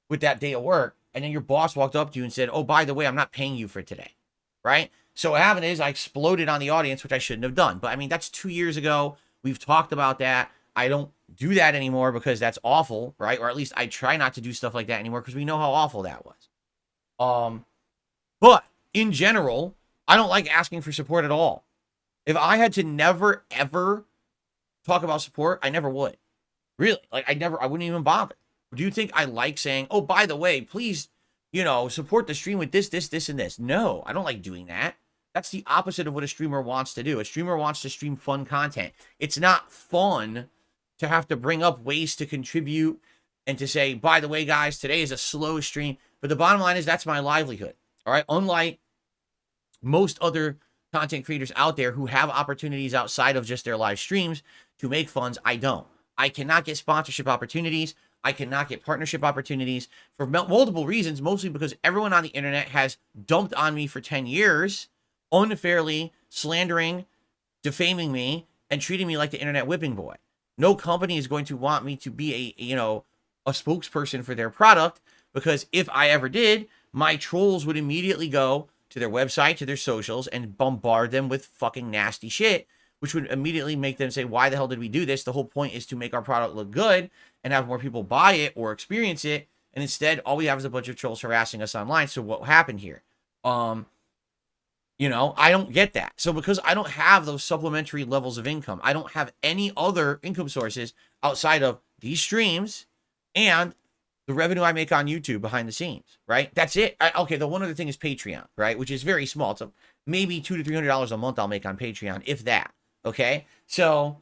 with that day of work. And then your boss walked up to you and said, oh, by the way, I'm not paying you for today. Right? So what happened is I exploded on the audience, which I shouldn't have done. But I mean, that's 2 years ago. We've talked about that. I don't do that anymore because that's awful, right? Or at least I try not to do stuff like that anymore because we know how awful that was. But in general, I don't like asking for support at all. If I had to never, ever talk about support, I never would. Really. Like, I wouldn't even bother. Do you think I like saying, oh, by the way, please, you know, support the stream with this, and this? No, I don't like doing that. That's the opposite of what a streamer wants to do. A streamer wants to stream fun content. It's not fun to have to bring up ways to contribute and to say, by the way, guys, today is a slow stream. But the bottom line is that's my livelihood. All right. Unlike most other content creators out there who have opportunities outside of just their live streams to make funds, I don't. I cannot get sponsorship opportunities. I cannot get partnership opportunities for multiple reasons, mostly because everyone on the internet has dumped on me for 10 years, unfairly slandering, defaming me, and treating me like the internet whipping boy. No company is going to want me to be a spokesperson for their product, because if I ever did, my trolls would immediately go to their website, to their socials, and bombard them with fucking nasty shit, which would immediately make them say, why the hell did we do this? The whole point is to make our product look good and have more people buy it or experience it. And instead, all we have is a bunch of trolls harassing us online. So what happened here? I don't get that. So because I don't have those supplementary levels of income, I don't have any other income sources outside of these streams and the revenue I make on YouTube behind the scenes, right? That's it. Okay, the one other thing is Patreon, right? Which is very small. So maybe $200 to $300 a month I'll make on Patreon, if that. Okay, so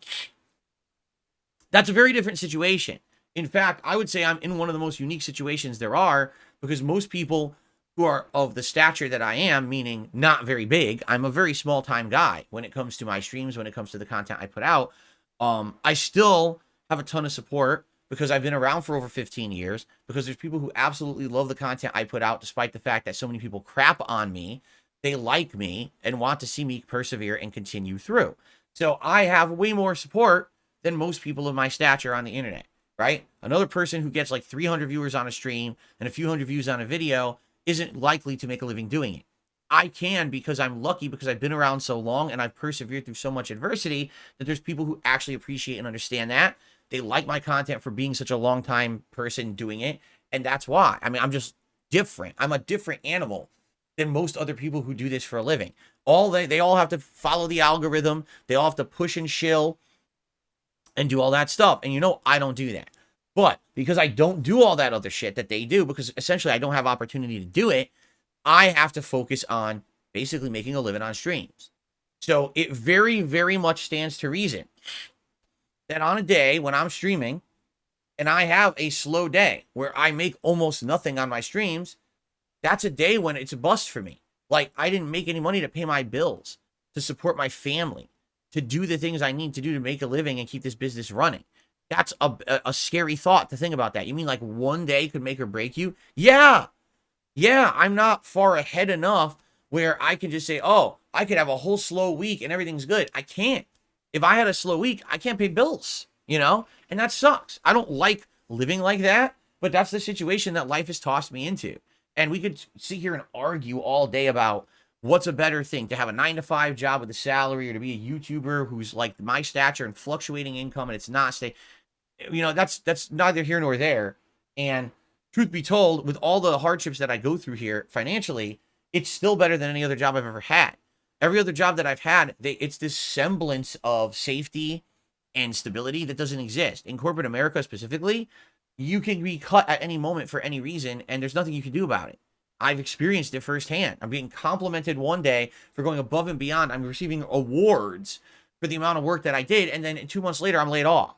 that's a very different situation. In fact, I would say I'm in one of the most unique situations there are, because most people who are of the stature that I am, meaning not very big, I'm a very small time guy when it comes to my streams, when it comes to the content I put out. I still have a ton of support because I've been around for over 15 years, because there's people who absolutely love the content I put out, despite the fact that so many people crap on me. They like me and want to see me persevere and continue through. So I have way more support than most people of my stature on the internet, right? Another person who gets like 300 viewers on a stream and a few hundred views on a video isn't likely to make a living doing it. I can, because I'm lucky, because I've been around so long and I've persevered through so much adversity, that there's people who actually appreciate and understand that. They like my content for being such a long time person doing it. And that's why. I mean, I'm just different. I'm a different animal than most other people who do this for a living. They all have to follow the algorithm. They all have to push and shill and do all that stuff. And I don't do that. But because I don't do all that other shit that they do, because essentially I don't have opportunity to do it, I have to focus on basically making a living on streams. So it very, very much stands to reason that on a day when I'm streaming and I have a slow day where I make almost nothing on my streams, that's a day when it's a bust for me. Like, I didn't make any money to pay my bills, to support my family, to do the things I need to do to make a living and keep this business running. That's a scary thought to think about that. You mean like one day could make or break you? Yeah, I'm not far ahead enough where I can just say, oh, I could have a whole slow week and everything's good. I can't. If I had a slow week, I can't pay bills, and that sucks. I don't like living like that, but that's the situation that life has tossed me into. And we could sit here and argue all day about What's a better thing, to have a 9 to 5 job with a salary, or to be a YouTuber who's like my stature and fluctuating income and it's not stay? That's neither here nor there. And truth be told, with all the hardships that I go through here financially, it's still better than any other job I've ever had. Every other job that I've had, it's this semblance of safety and stability that doesn't exist. In corporate America specifically, you can be cut at any moment for any reason, and there's nothing you can do about it. I've experienced it firsthand. I'm being complimented one day for going above and beyond. I'm receiving awards for the amount of work that I did, and then 2 months later, I'm laid off,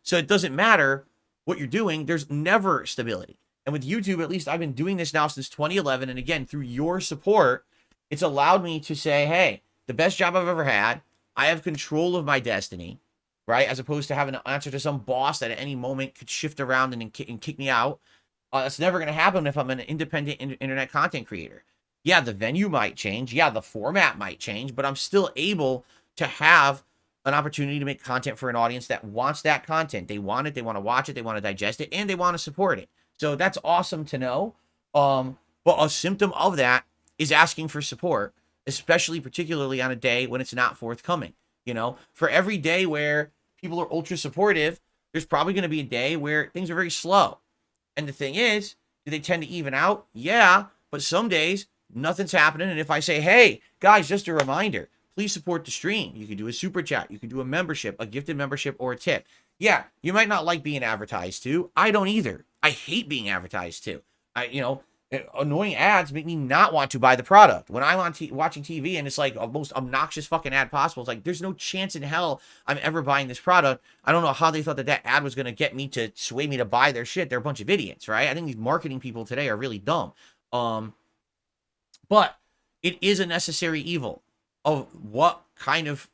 So it doesn't matter what you're doing. There's never stability. And with YouTube, at least I've been doing this now since 2011. And again, through your support, it's allowed me to say, hey, the best job I've ever had. I have control of my destiny, right? As opposed to having to answer to some boss that at any moment could shift around and kick me out. That's never going to happen if I'm an independent internet content creator. Yeah, the venue might change. Yeah, the format might change, but I'm still able to have an opportunity to make content for an audience that wants that content. They want it. They want to watch it. They want to digest it, and they want to support it. So that's awesome to know. But a symptom of that is asking for support, especially particularly on a day when it's not forthcoming. For every day where people are ultra supportive, there's probably going to be a day where things are very slow. And the thing is, do they tend to even out? Yeah, but some days nothing's happening. And if I say, hey, guys, just a reminder, please support the stream. You can do a super chat. You can do a membership, a gifted membership, or a tip. Yeah, you might not like being advertised to. I don't either. I hate being advertised to. Annoying ads make me not want to buy the product. When I'm watching TV and it's like the most obnoxious fucking ad possible, it's like, there's no chance in hell I'm ever buying this product. I don't know how they thought that ad was going to get me to sway me to buy their shit. They're a bunch of idiots, right? I think these marketing people today are really dumb. But it is a necessary evil of what kind of,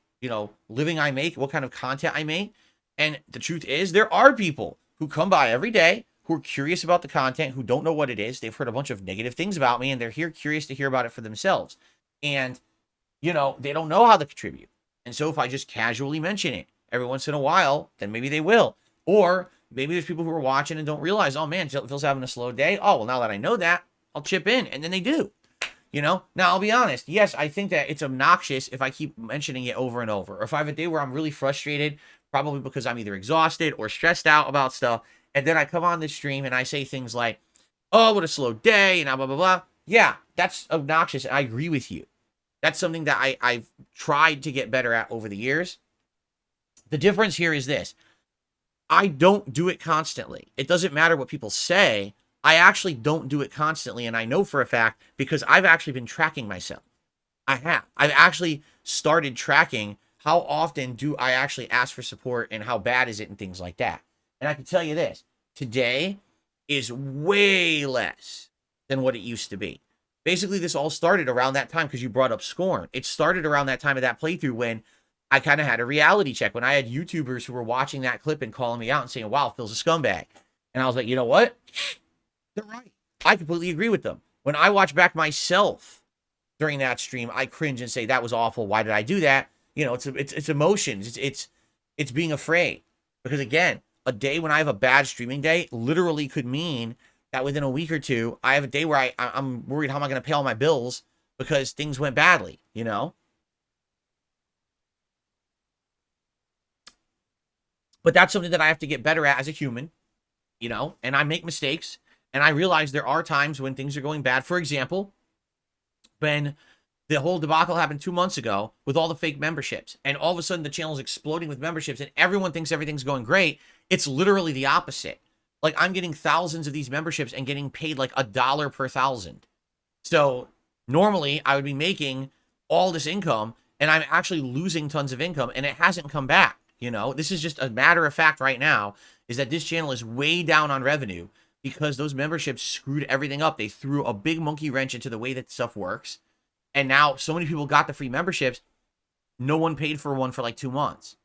living I make, what kind of content I make. And the truth is, there are people who come by every day who are curious about the content, who don't know what it is. They've heard a bunch of negative things about me, and they're here curious to hear about it for themselves. And, they don't know how to contribute. And so if I just casually mention it every once in a while, then maybe they will. Or maybe there's people who are watching and don't realize, oh man, Phil's having a slow day. Oh, well, now that I know that, I'll chip in. And then they do. Now I'll be honest. Yes, I think that it's obnoxious if I keep mentioning it over and over. Or if I have a day where I'm really frustrated, probably because I'm either exhausted or stressed out about stuff. And then I come on this stream and I say things like, oh, what a slow day, and blah, blah, blah. Yeah, that's obnoxious. I agree with you. That's something that I've tried to get better at over the years. The difference here is this. I don't do it constantly. It doesn't matter what people say. I actually don't do it constantly. And I know for a fact because I've actually been tracking myself. I have. I've actually started tracking how often do I actually ask for support and how bad is it and things like that. And I can tell you this, today is way less than what it used to be. Basically, this all started around that time because you brought up Scorn. It started around that time of that playthrough when I kind of had a reality check, when I had YouTubers who were watching that clip and calling me out and saying, wow, Phil's a scumbag. And I was like, you know what? They're right. I completely agree with them. When I watch back myself during that stream, I cringe and say, that was awful. Why did I do that? It's emotions. It's being afraid. Because again, a day when I have a bad streaming day literally could mean that within a week or two, I have a day where I'm worried, how am I going to pay all my bills because things went badly, But that's something that I have to get better at as a human, and I make mistakes. And I realize there are times when things are going bad. For example, when the whole debacle happened 2 months ago with all the fake memberships, and all of a sudden the channel is exploding with memberships and everyone thinks everything's going great. It's literally the opposite. Like, I'm getting thousands of these memberships and getting paid like $1 per 1,000. So normally I would be making all this income and I'm actually losing tons of income, and it hasn't come back. This is just a matter of fact right now, is that this channel is way down on revenue because those memberships screwed everything up. They threw a big monkey wrench into the way that stuff works. And now so many people got the free memberships. No one paid for one for like 2 months.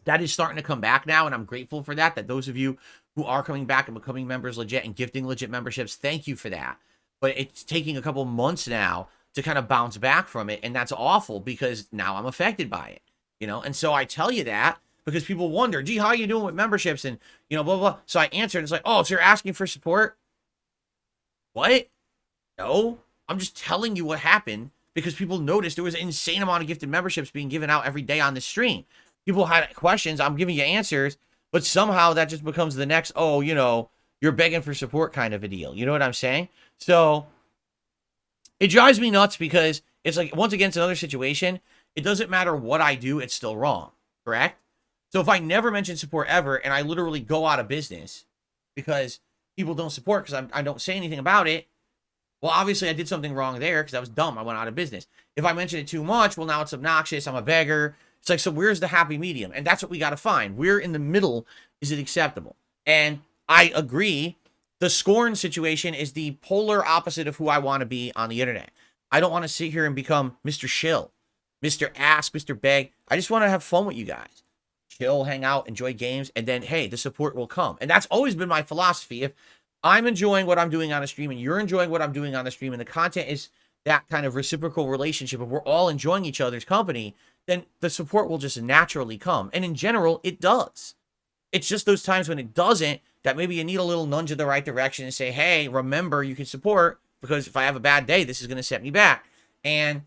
That is starting to come back now, and I'm grateful for that those of you who are coming back and becoming members legit and gifting legit memberships, thank you for that. But it's taking a couple months now to kind of bounce back from it, and that's awful because now I'm affected by it, And so I tell you that because people wonder, gee, how are you doing with memberships and, blah, blah, blah. So I answered, and it's like, oh, so you're asking for support? What? No, I'm just telling you what happened because people noticed there was an insane amount of gifted memberships being given out every day on the stream. People had questions. I'm giving you answers, but somehow that just becomes the next, oh, you're begging for support kind of a deal. You know what I'm saying? So it drives me nuts because it's like, once again, it's another situation. It doesn't matter what I do, it's still wrong. Correct? So if I never mention support ever and I literally go out of business because people don't support because I don't say anything about it, well, obviously I did something wrong there because I was dumb. I went out of business. If I mention it too much, well, now it's obnoxious. I'm a beggar. It's like, so where's the happy medium? And that's what we got to find. Where in the middle is it acceptable? And I agree. The scorn situation is the polar opposite of who I want to be on the internet. I don't want to sit here and become Mr. Shill, Mr. Ask, Mr. Beg. I just want to have fun with you guys. Chill, hang out, enjoy games, and then, hey, the support will come. And that's always been my philosophy. If I'm enjoying what I'm doing on a stream and you're enjoying what I'm doing on the stream and the content is that kind of reciprocal relationship, if we're all enjoying each other's company, then the support will just naturally come. And in general, it does. It's just those times when it doesn't that maybe you need a little nudge in the right direction and say, hey, remember, you can support because if I have a bad day, this is going to set me back. And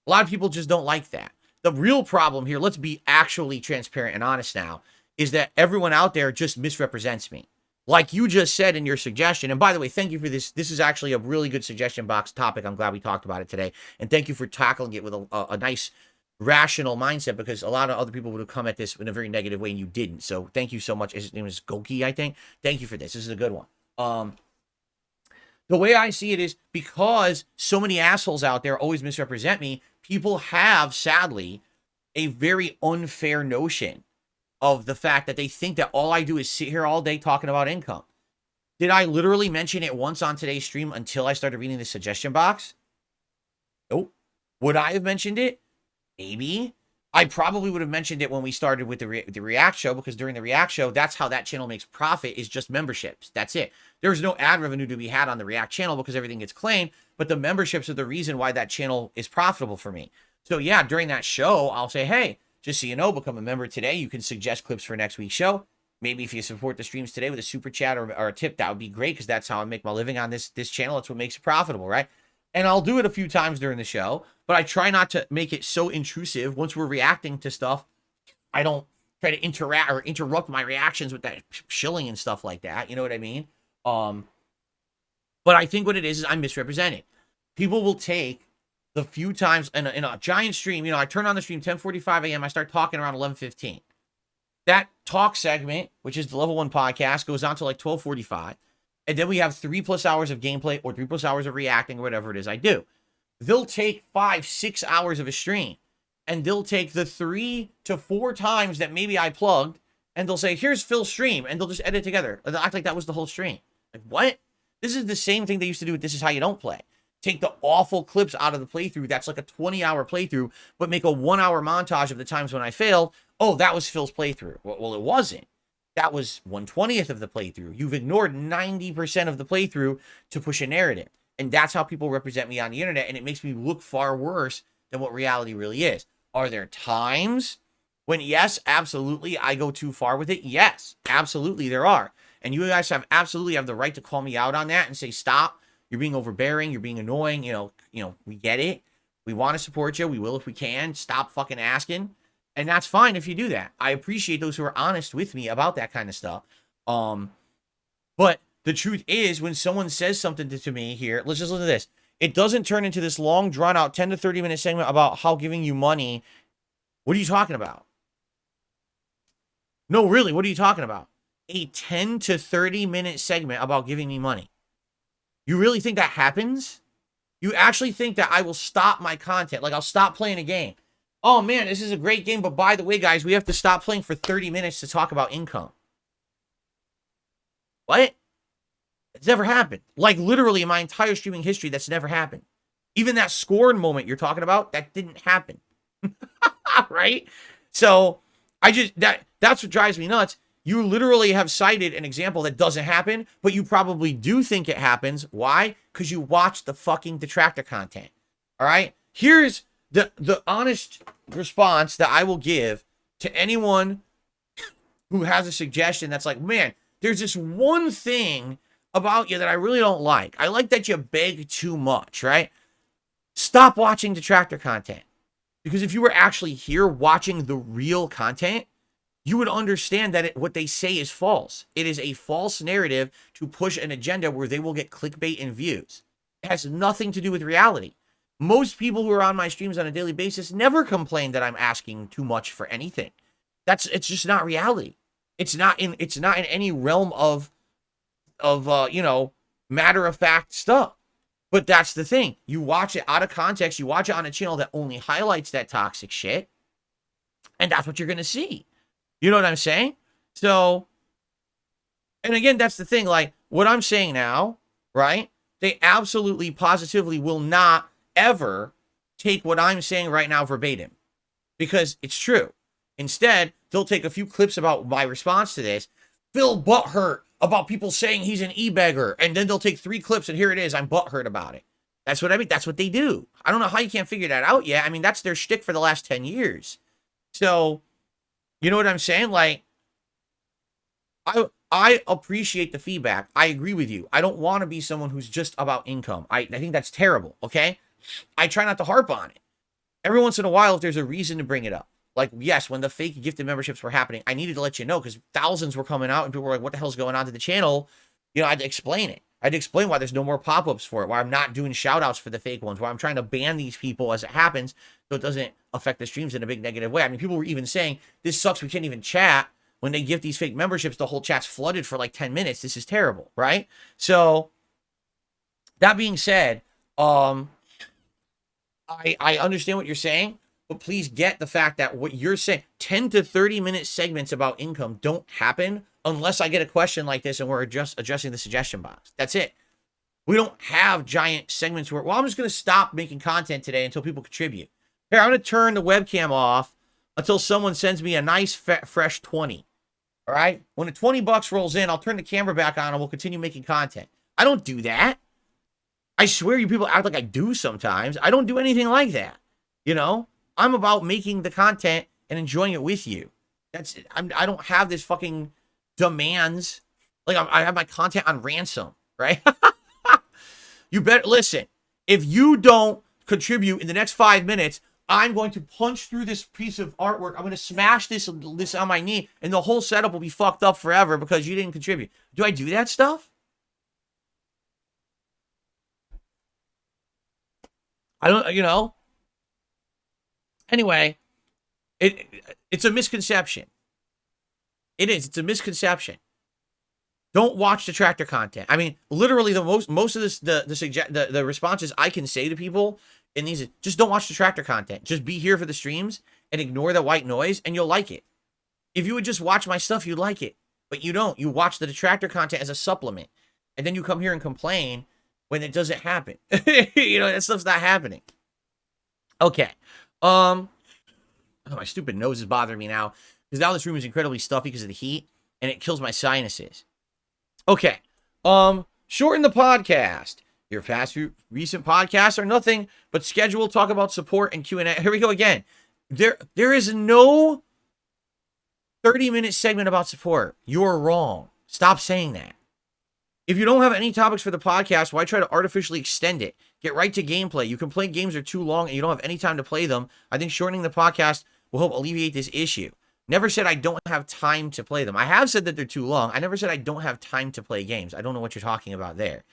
a lot of people just don't like that. The real problem here, let's be actually transparent and honest now, is that everyone out there just misrepresents me. Like you just said in your suggestion, and by the way, thank you for this. This is actually a really good suggestion box topic. I'm glad we talked about it today. And thank you for tackling it with a nice, rational mindset, because a lot of other people would have come at this in a very negative way and you didn't. So thank you so much. His name is Goki, I think. Thank you for this. This is a good one. The way I see it is because so many assholes out there always misrepresent me, people have, sadly, a very unfair notion of the fact that they think that all I do is sit here all day talking about income. Did I literally mention it once on today's stream until I started reading the suggestion box? Nope. Would I have mentioned it? Maybe. I probably would have mentioned it when we started with the React show, because during the React show, that's how that channel makes profit, is just memberships. That's it. There's no ad revenue to be had on the React channel because everything gets claimed, but the memberships are the reason why that channel is profitable for me. So yeah, during that show, I'll say, hey, just so you know, become a member today. You can suggest clips for next week's show. Maybe if you support the streams today with a super chat or a tip, that would be great, because that's how I make my living on this channel. That's what makes it profitable, right? And I'll do it a few times during the show, but I try not to make it so intrusive. Once we're reacting to stuff, I don't try to interact or interrupt my reactions with that shilling and stuff like that. You know what I mean? But I think what it is I'm misrepresented. People will take the few times in a giant stream, I turn on the stream 10:45 a.m. I start talking around 11:15. That talk segment, which is the Level 1 podcast, goes on to like 12:45. And then we have 3+ hours of gameplay or 3+ hours of reacting or whatever it is I do. They'll take 5-6 hours of a stream, and they'll take the 3 to 4 times that maybe I plugged, and they'll say, here's Phil's stream, and they'll just edit it together. They'll act like that was the whole stream. Like, what? This is the same thing they used to do with This Is How You Don't Play. Take the awful clips out of the playthrough. That's like a 20-hour playthrough, but make a 1-hour montage of the times when I failed. Oh, that was Phil's playthrough. Well, it wasn't. That was 1/20th of the playthrough. You've ignored 90% of the playthrough to push a narrative. And that's how people represent me on the internet, and it makes me look far worse than what reality really is. Are there times when, yes, absolutely, I go too far with it? Yes, absolutely there are. And you guys absolutely have the right to call me out on that and say, stop, you're being overbearing, you're being annoying, we get it. We want to support you. We will if we can. Stop fucking asking. And that's fine if you do that. I appreciate those who are honest with me about that kind of stuff. But the truth is, when someone says something to me here, let's just listen to this. It doesn't turn into this long, drawn-out 10 to 30-minute segment about how giving you money. What are you talking about? No, really, what are you talking about? A 10 to 30-minute segment about giving me money. You really think that happens? You actually think that I will stop my content? Like, I'll stop playing a game. Oh, man, this is a great game, but by the way, guys, we have to stop playing for 30 minutes to talk about income. What? It's never happened. Like, literally, in my entire streaming history, that's never happened. Even that scorn moment you're talking about, that didn't happen. Right? So, that's what drives me nuts. You literally have cited an example that doesn't happen, but you probably do think it happens. Why? Because you watch the fucking detractor content. All right? Here's the honest response that I will give to anyone who has a suggestion that's like, man, there's this one thing about you that I really don't like. I like that you beg too much, right? Stop watching detractor content. Because if you were actually here watching the real content, you would understand that what they say is false. It is a false narrative to push an agenda where they will get clickbait and views. It has nothing to do with reality. Most people who are on my streams on a daily basis never complain that I'm asking too much for anything. It's just not reality. It's not in any realm of matter of fact stuff. But that's the thing. You watch it out of context. You watch it on a channel that only highlights that toxic shit. And that's what you're going to see. You know what I'm saying? So, and again, that's the thing. Like, what I'm saying now, right? They absolutely, positively will not ever take what I'm saying right now verbatim. Because it's true. Instead, they'll take a few clips about my response to this. Phil butthurt about people saying he's an e-beggar. And then they'll take 3 clips and here it is. I'm butthurt about it. That's what I mean. That's what they do. I don't know how you can't figure that out yet. I mean, that's their shtick for the last 10 years. So, you know what I'm saying? Like, I appreciate the feedback. I agree with you. I don't want to be someone who's just about income. I think that's terrible, okay? I try not to harp on it. Every once in a while, if there's a reason to bring it up. Like, yes, when the fake gifted memberships were happening, I needed to let you know because thousands were coming out and people were like, what the hell's going on to the channel? You know, I had to explain it. I had to explain why there's no more pop-ups for it, why I'm not doing shout-outs for the fake ones, why I'm trying to ban these people as it happens so it doesn't affect the streams in a big negative way. I mean, people were even saying, this sucks, we can't even chat. When they give these fake memberships, the whole chat's flooded for like 10 minutes. This is terrible, right? So, that being said, I understand what you're saying. But please get the fact that what you're saying, 10 to 30-minute segments about income don't happen unless I get a question like this and we're just addressing the suggestion box. That's it. We don't have giant segments where, well, I'm just going to stop making content today until people contribute. Here, I'm going to turn the webcam off until someone sends me a nice, fresh 20. All right? When the 20 bucks rolls in, I'll turn the camera back on and we'll continue making content. I don't do that. I swear you people act like I do sometimes. I don't do anything like that. You know? I'm about making the content and enjoying it with you. I don't have this fucking demands. Like, I have my content on ransom, right? You better listen. If you don't contribute in the next 5 minutes, I'm going to punch through this piece of artwork. I'm going to smash this on my knee, and the whole setup will be fucked up forever because you didn't contribute. Do I do that stuff? I don't, Anyway, it's a misconception. It is. It's a misconception. Don't watch detractor content. I mean, literally, the most of this the responses I can say to people in these is just don't watch detractor content. Just be here for the streams and ignore the white noise, and you'll like it. If you would just watch my stuff, you'd like it, but you don't. You watch the detractor content as a supplement, and then you come here and complain when it doesn't happen. That stuff's not happening. Okay. Oh, my stupid nose is bothering me now because now this room is incredibly stuffy because of the heat and it kills my sinuses. Okay. Shorten the podcast. Your recent podcasts are nothing but scheduled talk about support and Q&A. Here we go again. There is no 30-minute segment about support. You're wrong. Stop saying that. If you don't have any topics for the podcast, why try to artificially extend it? Get right to gameplay. You complain games are too long and you don't have any time to play them. I think shortening the podcast will help alleviate this issue. Never said I don't have time to play them. I have said that they're too long. I never said I don't have time to play games. I don't know what you're talking about there.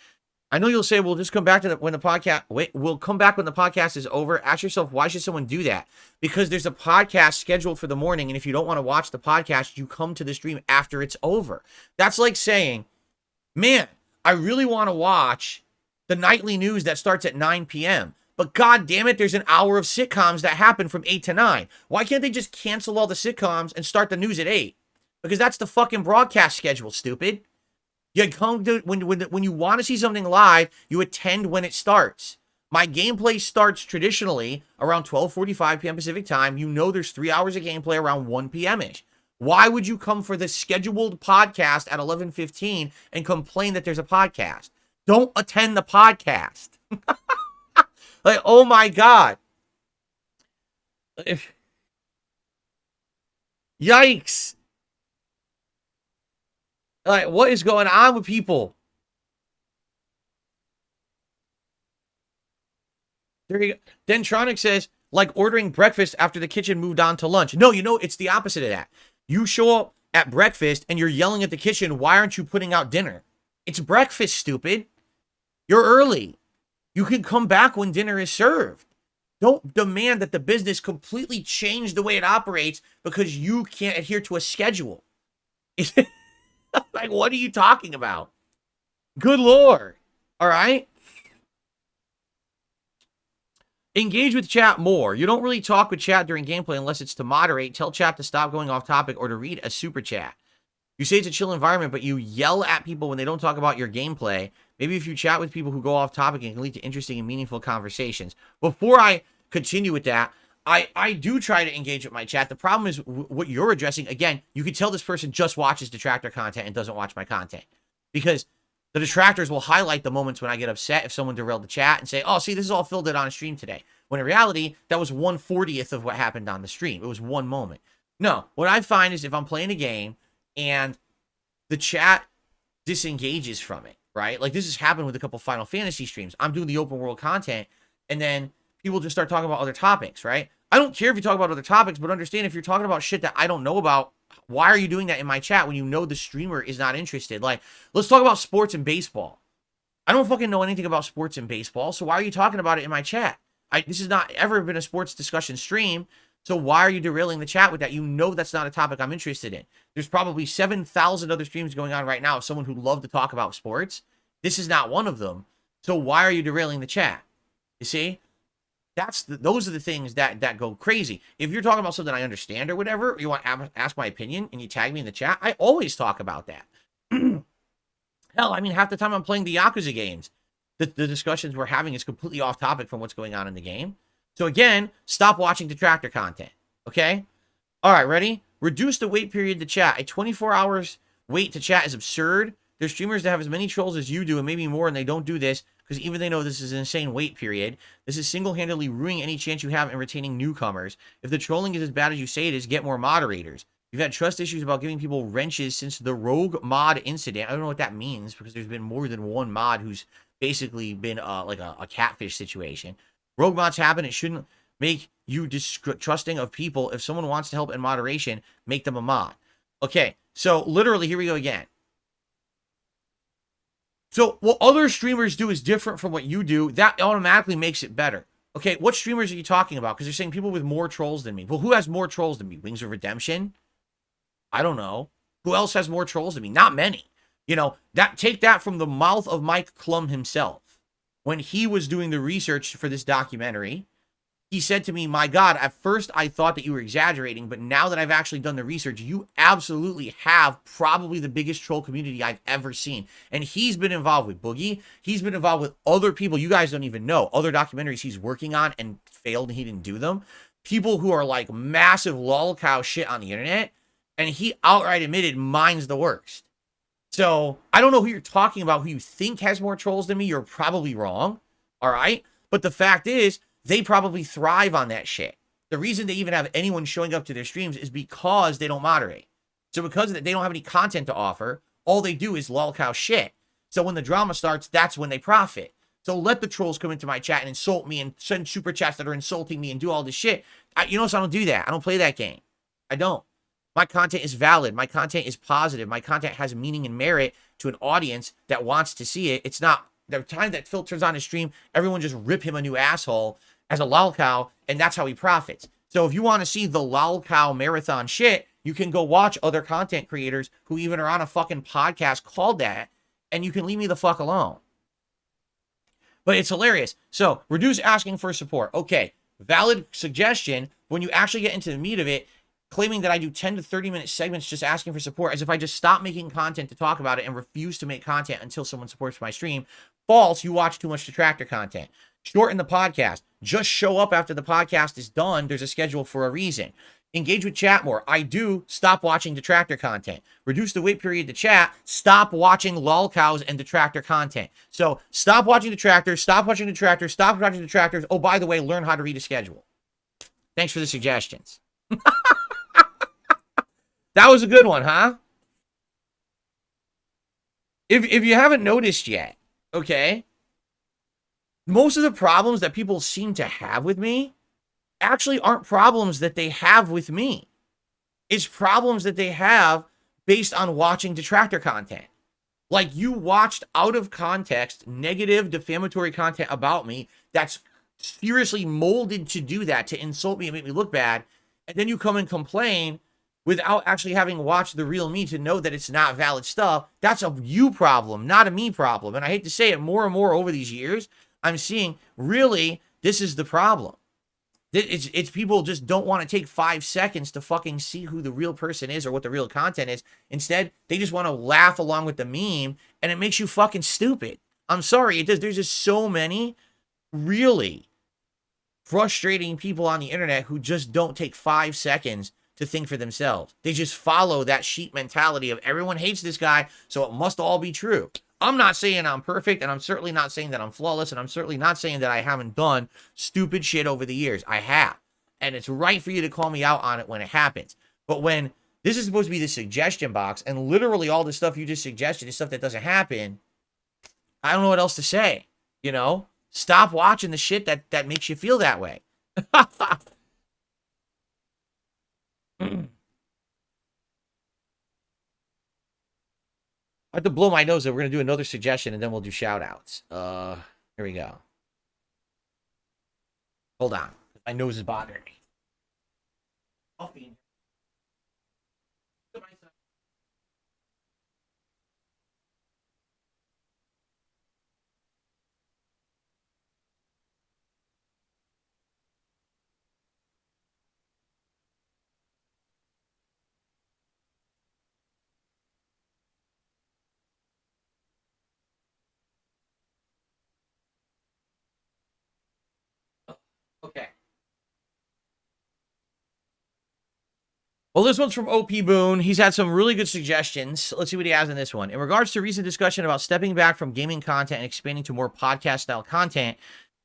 I know you'll say, we'll just come back to when the podcast, we'll come back when the podcast is over. Ask yourself, why should someone do that? Because there's a podcast scheduled for the morning, and if you don't want to watch the podcast, you come to the stream after it's over. That's like saying, man, I really want to watch the nightly news that starts at 9 p.m., but god damn it, there's an hour of sitcoms that happen from 8 to 9. Why can't they just cancel all the sitcoms and start the news at 8? Because that's the fucking broadcast schedule, stupid. You come to, when you want to see something live, you attend when it starts. My gameplay starts traditionally around 12:45 p.m. Pacific time. You know there's 3 hours of gameplay around 1 p.m.-ish. Why would you come for the scheduled podcast at 11:15 and complain that there's a podcast? Don't attend the podcast. Like, oh my God. Yikes. Like, what is going on with people? There you go. Dentronic says, like ordering breakfast after the kitchen moved on to lunch. No, it's the opposite of that. You show up at breakfast and you're yelling at the kitchen, why aren't you putting out dinner? It's breakfast, stupid. You're early. You can come back when dinner is served. Don't demand that the business completely change the way it operates because you can't adhere to a schedule. Like, what are you talking about? Good Lord. All right? Engage with chat more. You don't really talk with chat during gameplay unless it's to moderate, tell chat to stop going off topic, or to read a super chat. You say it's a chill environment, but you yell at people when they don't talk about your gameplay. Maybe if you chat with people who go off topic, it can lead to interesting and meaningful conversations. Before I continue with that, I do try to engage with my chat. The problem is what you're addressing. Again, you can tell this person just watches detractor content and doesn't watch my content. Because the detractors will highlight the moments when I get upset if someone derailed the chat and say, oh, see, this is all filled in on a stream today. When in reality, that was 1/40th of what happened on the stream. It was one moment. No, what I find is if I'm playing a game and the chat disengages from it, right? Like this has happened with a couple Final Fantasy streams. I'm doing the open world content and then people just start talking about other topics, right? I don't care if you talk about other topics, but understand if you're talking about shit that I don't know about, why are you doing that in my chat when you know the streamer is not interested? Like, let's talk about sports and baseball. I don't fucking know anything about sports and baseball, so why are you talking about it in my chat? This has not ever been a sports discussion stream, so why are you derailing the chat with that? You know that's not a topic I'm interested in. There's probably 7,000 other streams going on right now of someone who loved to talk about sports. This is not one of them, so why are you derailing the chat? You see? Those are the things that go crazy. If you're talking about something I understand or whatever, you want to ask my opinion and you tag me in the chat, I always talk about that. Hell, I mean, half the time I'm playing the Yakuza games, the discussions we're having is completely off topic from what's going on in the game. So again, stop watching detractor content, okay? All right, ready? Reduce the wait period to chat. A 24 hours wait to chat is absurd. There's streamers that have as many trolls as you do and maybe more, and they don't do this because even they know this is an insane wait period. This is single-handedly ruining any chance you have in retaining newcomers. If the trolling is as bad as you say it is, get more moderators. You've had trust issues about giving people wrenches since the rogue mod incident. I don't know what that means because there's been more than one mod who's basically been like a catfish situation. Rogue mods happen. It shouldn't make you distrusting of people. If someone wants to help in moderation, make them a mod. Okay, so literally, here we go again. So what other streamers do is different from what you do. That automatically makes it better. Okay, what streamers are you talking about? Because you're saying people with more trolls than me. Well, who has more trolls than me? Wings of Redemption? I don't know. Who else has more trolls than me? Not many. Take that from the mouth of Mike Klum himself. When he was doing the research for this documentary, he said to me, my God, at first I thought that you were exaggerating, but now that I've actually done the research, you absolutely have probably the biggest troll community I've ever seen. And he's been involved with Boogie. He's been involved with other people you guys don't even know. Other documentaries he's working on and failed and he didn't do them. People who are like massive lolcow shit on the internet. And he outright admitted mine's the worst. So I don't know who you're talking about, who you think has more trolls than me. You're probably wrong. All right. But the fact is, they probably thrive on that shit. The reason they even have anyone showing up to their streams is because they don't moderate. So because of that, they don't have any content to offer. All they do is lolcow shit. So when the drama starts, that's when they profit. So let the trolls come into my chat and insult me and send super chats that are insulting me and do all this shit. So I don't do that. I don't play that game. I don't. My content is valid. My content is positive. My content has meaning and merit to an audience that wants to see it. It's not the time that Phil turns on his stream, everyone just rip him a new asshole as a lolcow, and that's how he profits. So if you want to see the lolcow marathon shit, you can go watch other content creators who even are on a fucking podcast called that, and you can leave me the fuck alone. But it's hilarious. So reduce asking for support. Okay, valid suggestion. When you actually get into the meat of it, claiming that I do 10 to 30 minute segments just asking for support as if I just stop making content to talk about it and refuse to make content until someone supports my stream. False, you watch too much detractor content. Shorten the podcast. Just show up after the podcast is done. There's a schedule for a reason. Engage with chat more. I do. Stop watching detractor content. Reduce the wait period to chat. Stop watching lolcows and detractor content. So stop watching detractors. Stop watching detractors. Stop watching detractors. Oh, by the way, learn how to read a schedule. Thanks for the suggestions. That was a good one, huh? If you haven't noticed yet, okay, most of the problems that people seem to have with me actually aren't problems that they have with me. It's problems that they have based on watching detractor content. Like, you watched out of context, negative, defamatory content about me that's seriously molded to do that, to insult me and make me look bad. And then you come and complain without actually having watched the real me to know that it's not valid stuff. That's a you problem, not a me problem. And I hate to say it, more and more over these years, I'm seeing really this is the problem. It's people just don't want to take 5 seconds to fucking see who the real person is or what the real content is. Instead, they just want to laugh along with the meme, and it makes you fucking stupid. I'm sorry, it does. There's just so many really frustrating people on the internet who just don't take 5 seconds to think for themselves. They just follow that sheep mentality of everyone hates this guy, so it must all be true. I'm not saying I'm perfect, and I'm certainly not saying that I'm flawless, and I'm certainly not saying that I haven't done stupid shit over the years. I have. And it's right for you to call me out on it when it happens. But when this is supposed to be the suggestion box, and literally all the stuff you just suggested is stuff that doesn't happen, I don't know what else to say. You know? Stop watching the shit that makes you feel that way. I have to blow my nose that we're going to do another suggestion, and then we'll do shout-outs. Here we go. Hold on. My nose is bothering me. Coffee. Okay. Well, this one's from OP Boone. He's had some really good suggestions. Let's see what he has in this one. In regards to recent discussion about stepping back from gaming content and expanding to more podcast-style content,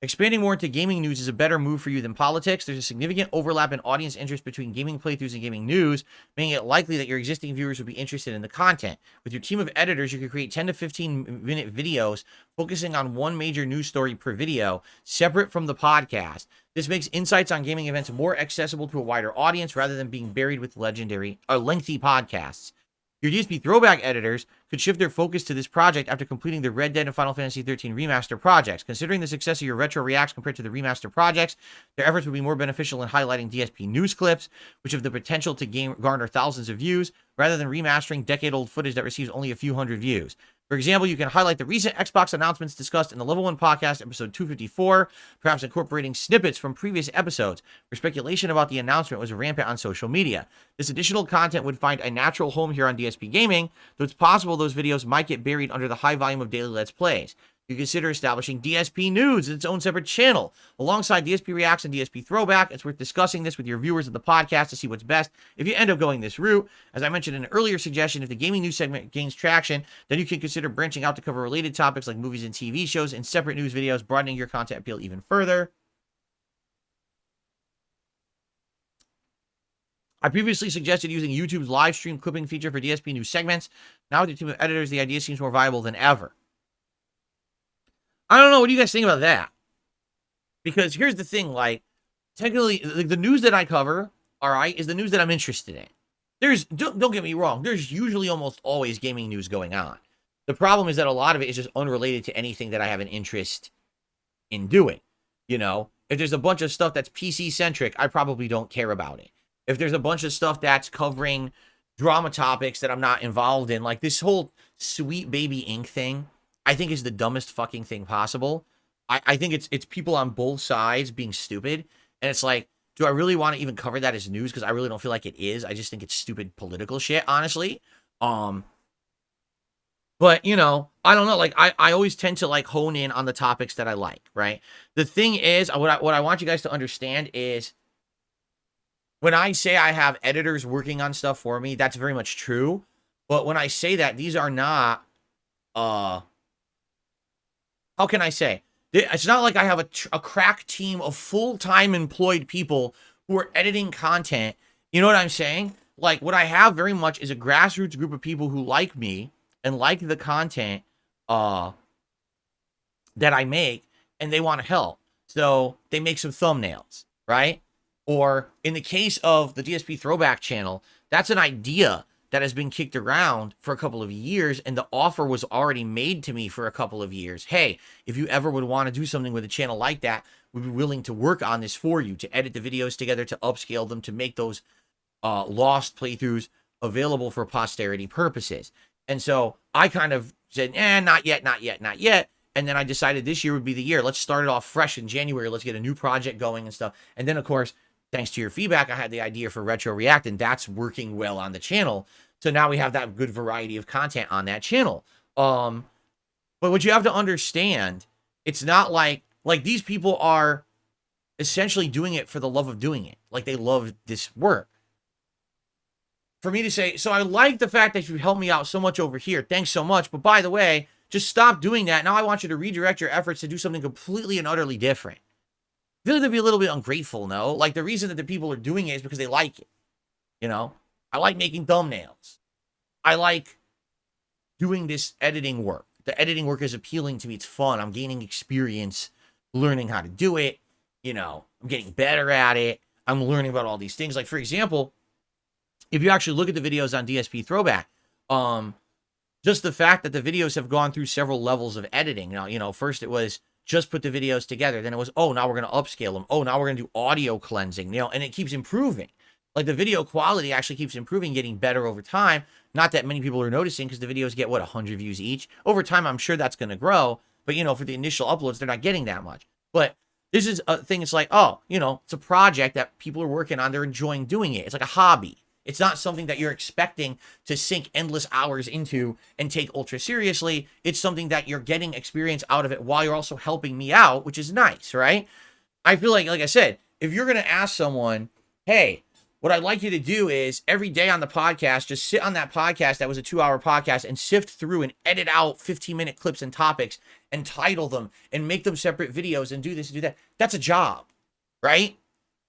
expanding more into gaming news is a better move for you than politics. There's a significant overlap in audience interest between gaming playthroughs and gaming news, making it likely that your existing viewers would be interested in the content. With your team of editors, you could create 10 to 15-minute videos focusing on one major news story per video, separate from the podcast. This makes insights on gaming events more accessible to a wider audience rather than being buried with lengthy podcasts. Your DSP throwback editors could shift their focus to this project after completing the Red Dead and Final Fantasy XIII remaster projects. Considering the success of your retro reacts compared to the remaster projects, their efforts would be more beneficial in highlighting DSP news clips, which have the potential to garner thousands of views, rather than remastering decade-old footage that receives only a few hundred views. For example, you can highlight the recent Xbox announcements discussed in the Level 1 podcast, episode 254, perhaps incorporating snippets from previous episodes, where speculation about the announcement was rampant on social media. This additional content would find a natural home here on DSP Gaming, though it's possible those videos might get buried under the high volume of daily Let's Plays. You consider establishing DSP News as its own separate channel. Alongside DSP Reacts and DSP Throwback, it's worth discussing this with your viewers of the podcast to see what's best if you end up going this route. As I mentioned in an earlier suggestion, if the gaming news segment gains traction, then you can consider branching out to cover related topics like movies and TV shows in separate news videos, broadening your content appeal even further. I previously suggested using YouTube's live stream clipping feature for DSP news segments. Now with your team of editors, the idea seems more viable than ever. I don't know. What do you guys think about that? Because here's the thing, like, technically, the news that I cover, all right, is the news that I'm interested in. Don't get me wrong, there's usually almost always gaming news going on. The problem is that a lot of it is just unrelated to anything that I have an interest in doing. You know, if there's a bunch of stuff that's PC-centric, I probably don't care about it. If there's a bunch of stuff that's covering drama topics that I'm not involved in, like this whole Sweet Baby Inc. thing, I think is the dumbest fucking thing possible. I think it's people on both sides being stupid. And it's like, do I really want to even cover that as news? Because I really don't feel like it is. I just think it's stupid political shit, honestly. But, you know, I don't know. Like, I always tend to, like, hone in on the topics that I like, right? The thing is, what I want you guys to understand is, when I say I have editors working on stuff for me, that's very much true. But when I say that, these are not, how can I say? It's not like I have a crack team of full-time employed people who are editing content. You know what I'm saying? Like, what I have very much is a grassroots group of people who like me and like the content that I make. and they want to help. So they make some thumbnails, right? Or in the case of the DSP Throwback channel, that's an idea that has been kicked around for a couple of years, and the offer was already made to me for a couple of years. Hey, if you ever would want to do something with a channel like that, we'd be willing to work on this for you, to edit the videos together, to upscale them, to make those lost playthroughs available for posterity purposes. And so I kind of said, not yet, not yet, not yet. And then I decided this year would be the year. Let's start it off fresh in January. Let's get a new project going and stuff. And then, of course, thanks to your feedback, I had the idea for Retro React, and that's working well on the channel. So now we have that good variety of content on that channel. But what you have to understand, it's not like these people are essentially doing it for the love of doing it. Like, they love this work. For me to say, so I like the fact that you helped me out so much over here. Thanks so much. But by the way, just stop doing that. Now I want you to redirect your efforts to do something completely and utterly different. I feel like they'd be a little bit ungrateful, no? Like, the reason that the people are doing it is because they like it. You know? I like making thumbnails. I like doing this editing work. The editing work is appealing to me. It's fun. I'm gaining experience, learning how to do it. You know, I'm getting better at it. I'm learning about all these things. Like, for example, if you actually look at the videos on DSP Throwback, just the fact that the videos have gone through several levels of editing. Now, you know, first it was just put the videos together. Then it was, oh, now we're going to upscale them. Oh, now we're going to do audio cleansing, you know, and it keeps improving. Like, the video quality actually keeps improving, getting better over time. Not that many people are noticing, because the videos get, 100 views each. Over time, I'm sure that's going to grow. But, you know, for the initial uploads, they're not getting that much. But this is a thing. It's like, oh, you know, it's a project that people are working on. They're enjoying doing it. It's like a hobby. It's not something that you're expecting to sink endless hours into and take ultra seriously. It's something that you're getting experience out of it while you're also helping me out, which is nice, right? I feel like I said, if you're going to ask someone, hey, what I'd like you to do is every day on the podcast, just sit on that podcast that was a 2-hour podcast and sift through and edit out 15-minute clips and topics and title them and make them separate videos and do this and do that. That's a job, right?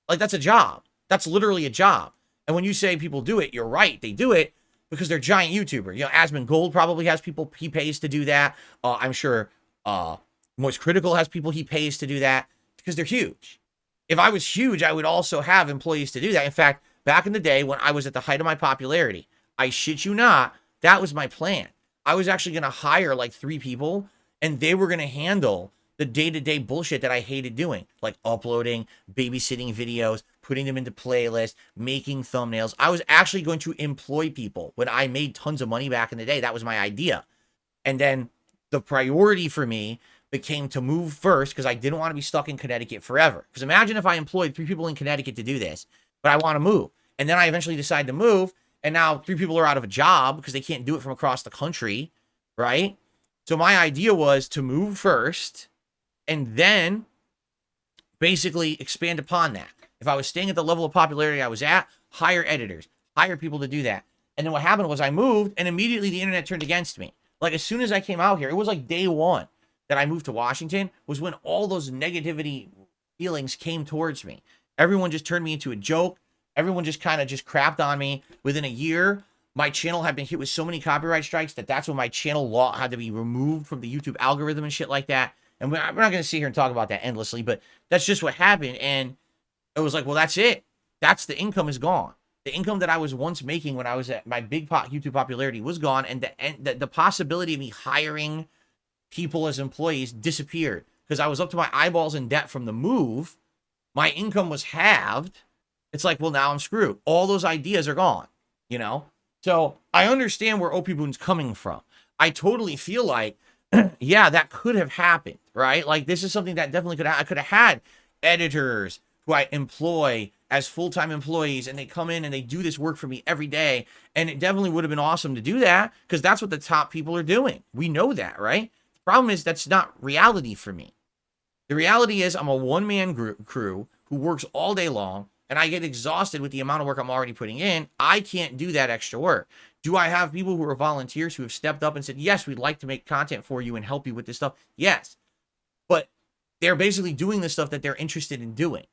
Like, that's a job. That's literally a job. And when you say people do it, you're right. They do it because they're giant YouTubers. You know, Asmon Gold probably has people he pays to do that. I'm sure Moist Critical has people he pays to do that because they're huge. If I was huge, I would also have employees to do that. In fact, back in the day when I was at the height of my popularity, I shit you not, that was my plan. I was actually going to hire like 3 people, and they were going to handle the day-to-day bullshit that I hated doing, like uploading, babysitting videos, putting them into playlists, making thumbnails. I was actually going to employ people. When I made tons of money back in the day, that was my idea. And then the priority for me became to move first, because I didn't want to be stuck in Connecticut forever. Because imagine if I employed 3 people in Connecticut to do this, but I want to move. And then I eventually decide to move, and now 3 people are out of a job because they can't do it from across the country, right? So my idea was to move first, and then basically expand upon that. If I was staying at the level of popularity I was at, hire editors, hire people to do that. And then what happened was I moved, and immediately the internet turned against me. Like, as soon as I came out here, it was like day 1 that I moved to Washington, was when all those negativity feelings came towards me. Everyone just turned me into a joke. Everyone just kind of just crapped on me. Within a year, my channel had been hit with so many copyright strikes that's when my channel law had to be removed from the YouTube algorithm and shit like that. And we're not going to sit here and talk about that endlessly, but that's just what happened. And it was like, well, that's it. That's the income is gone. The income that I was once making when I was at my big YouTube popularity was gone. And the possibility of me hiring people as employees disappeared because I was up to my eyeballs in debt from the move. My income was halved. It's like, well, now I'm screwed. All those ideas are gone, you know? So I understand where OP Boon's coming from. I totally feel like, yeah, that could have happened, right? Like, this is something that definitely I could have had editors who I employ as full-time employees, and they come in and they do this work for me every day. And it definitely would have been awesome to do that because that's what the top people are doing. We know that, right? The problem is that's not reality for me. The reality is I'm a one-man crew who works all day long, and I get exhausted with the amount of work I'm already putting in. I can't do that extra work. Do I have people who are volunteers who have stepped up and said, yes, we'd like to make content for you and help you with this stuff? Yes. But they're basically doing the stuff that they're interested in doing.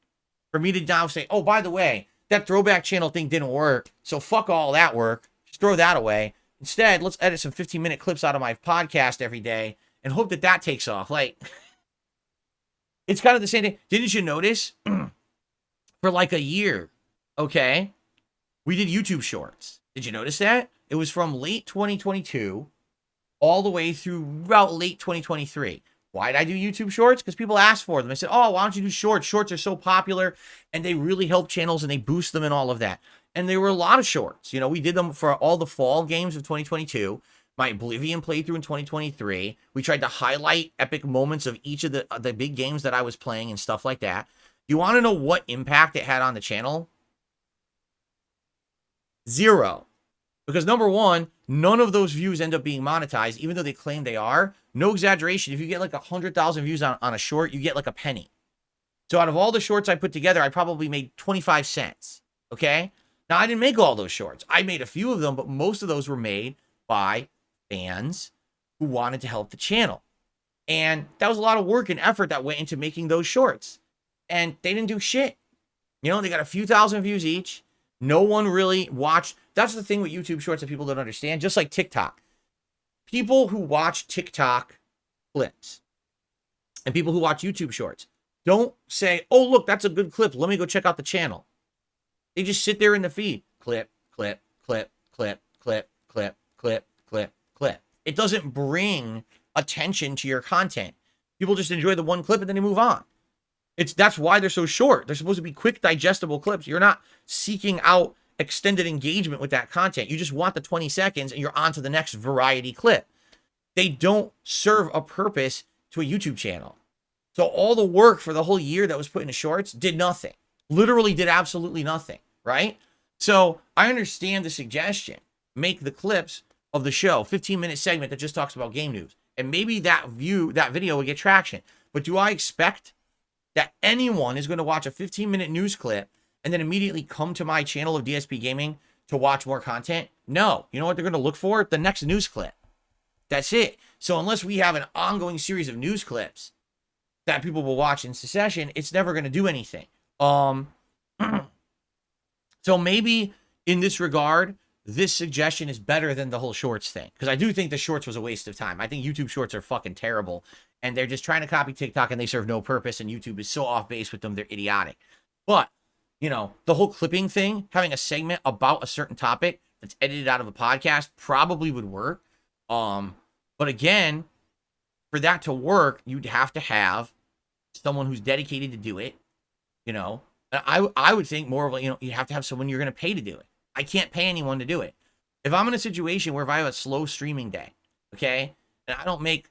For me to now say, oh, by the way, that throwback channel thing didn't work, so fuck all that work. Just throw that away. Instead, let's edit some 15-minute clips out of my podcast every day and hope that that takes off. Like, It's kind of the same thing. Didn't you notice for like a year, okay, we did YouTube shorts. Did you notice that? It was from late 2022 all the way through about late 2023. Why did I do YouTube shorts? Because people asked for them. I said, oh, why don't you do shorts? Shorts are so popular and they really help channels and they boost them and all of that. And there were a lot of shorts. You know, we did them for all the fall games of 2022. My Oblivion playthrough in 2023. We tried to highlight epic moments of each of the big games that I was playing and stuff like that. You want to know what impact it had on the channel? 0. Because number one, none of those views end up being monetized, even though they claim they are. No exaggeration. If you get like 100,000 views on a short, you get like a penny. So out of all the shorts I put together, I probably made 25 cents. Okay? Now, I didn't make all those shorts. I made a few of them, but most of those were made by fans who wanted to help the channel. And that was a lot of work and effort that went into making those shorts. And they didn't do shit. You know, they got a few thousand views each. No one really watched. That's the thing with YouTube shorts that people don't understand. Just like TikTok. People who watch TikTok clips and people who watch YouTube shorts don't say, oh, look, that's a good clip. Let me go check out the channel. They just sit there in the feed. Clip, clip, clip, clip, clip, clip, clip, clip, clip. It doesn't bring attention to your content. People just enjoy the one clip and then they move on. That's why they're so short. They're supposed to be quick, digestible clips. You're not seeking out extended engagement with that content. You just want the 20 seconds and you're on to the next variety clip. They don't serve a purpose to a YouTube channel. So all the work for the whole year that was put into shorts did nothing. Literally did absolutely nothing, right? So I understand the suggestion. Make the clips of the show, 15-minute segment that just talks about game news. And maybe that video would get traction. But do I expect that anyone is going to watch a 15-minute news clip and then immediately come to my channel of DSP Gaming to watch more content? No. You know what they're going to look for? The next news clip. That's it. So unless we have an ongoing series of news clips that people will watch in succession, it's never going to do anything. So maybe in this regard, this suggestion is better than the whole shorts thing. Because I do think the shorts was a waste of time. I think YouTube shorts are fucking terrible. And they're just trying to copy TikTok and they serve no purpose. And YouTube is so off base with them, they're idiotic. But, you know, the whole clipping thing, having a segment about a certain topic that's edited out of a podcast probably would work. But again, for that to work, you'd have to have someone who's dedicated to do it. You know, I would think more of like, you know, you have to have someone you're going to pay to do it. I can't pay anyone to do it. If I'm in a situation where if I have a slow streaming day, okay, and I don't make,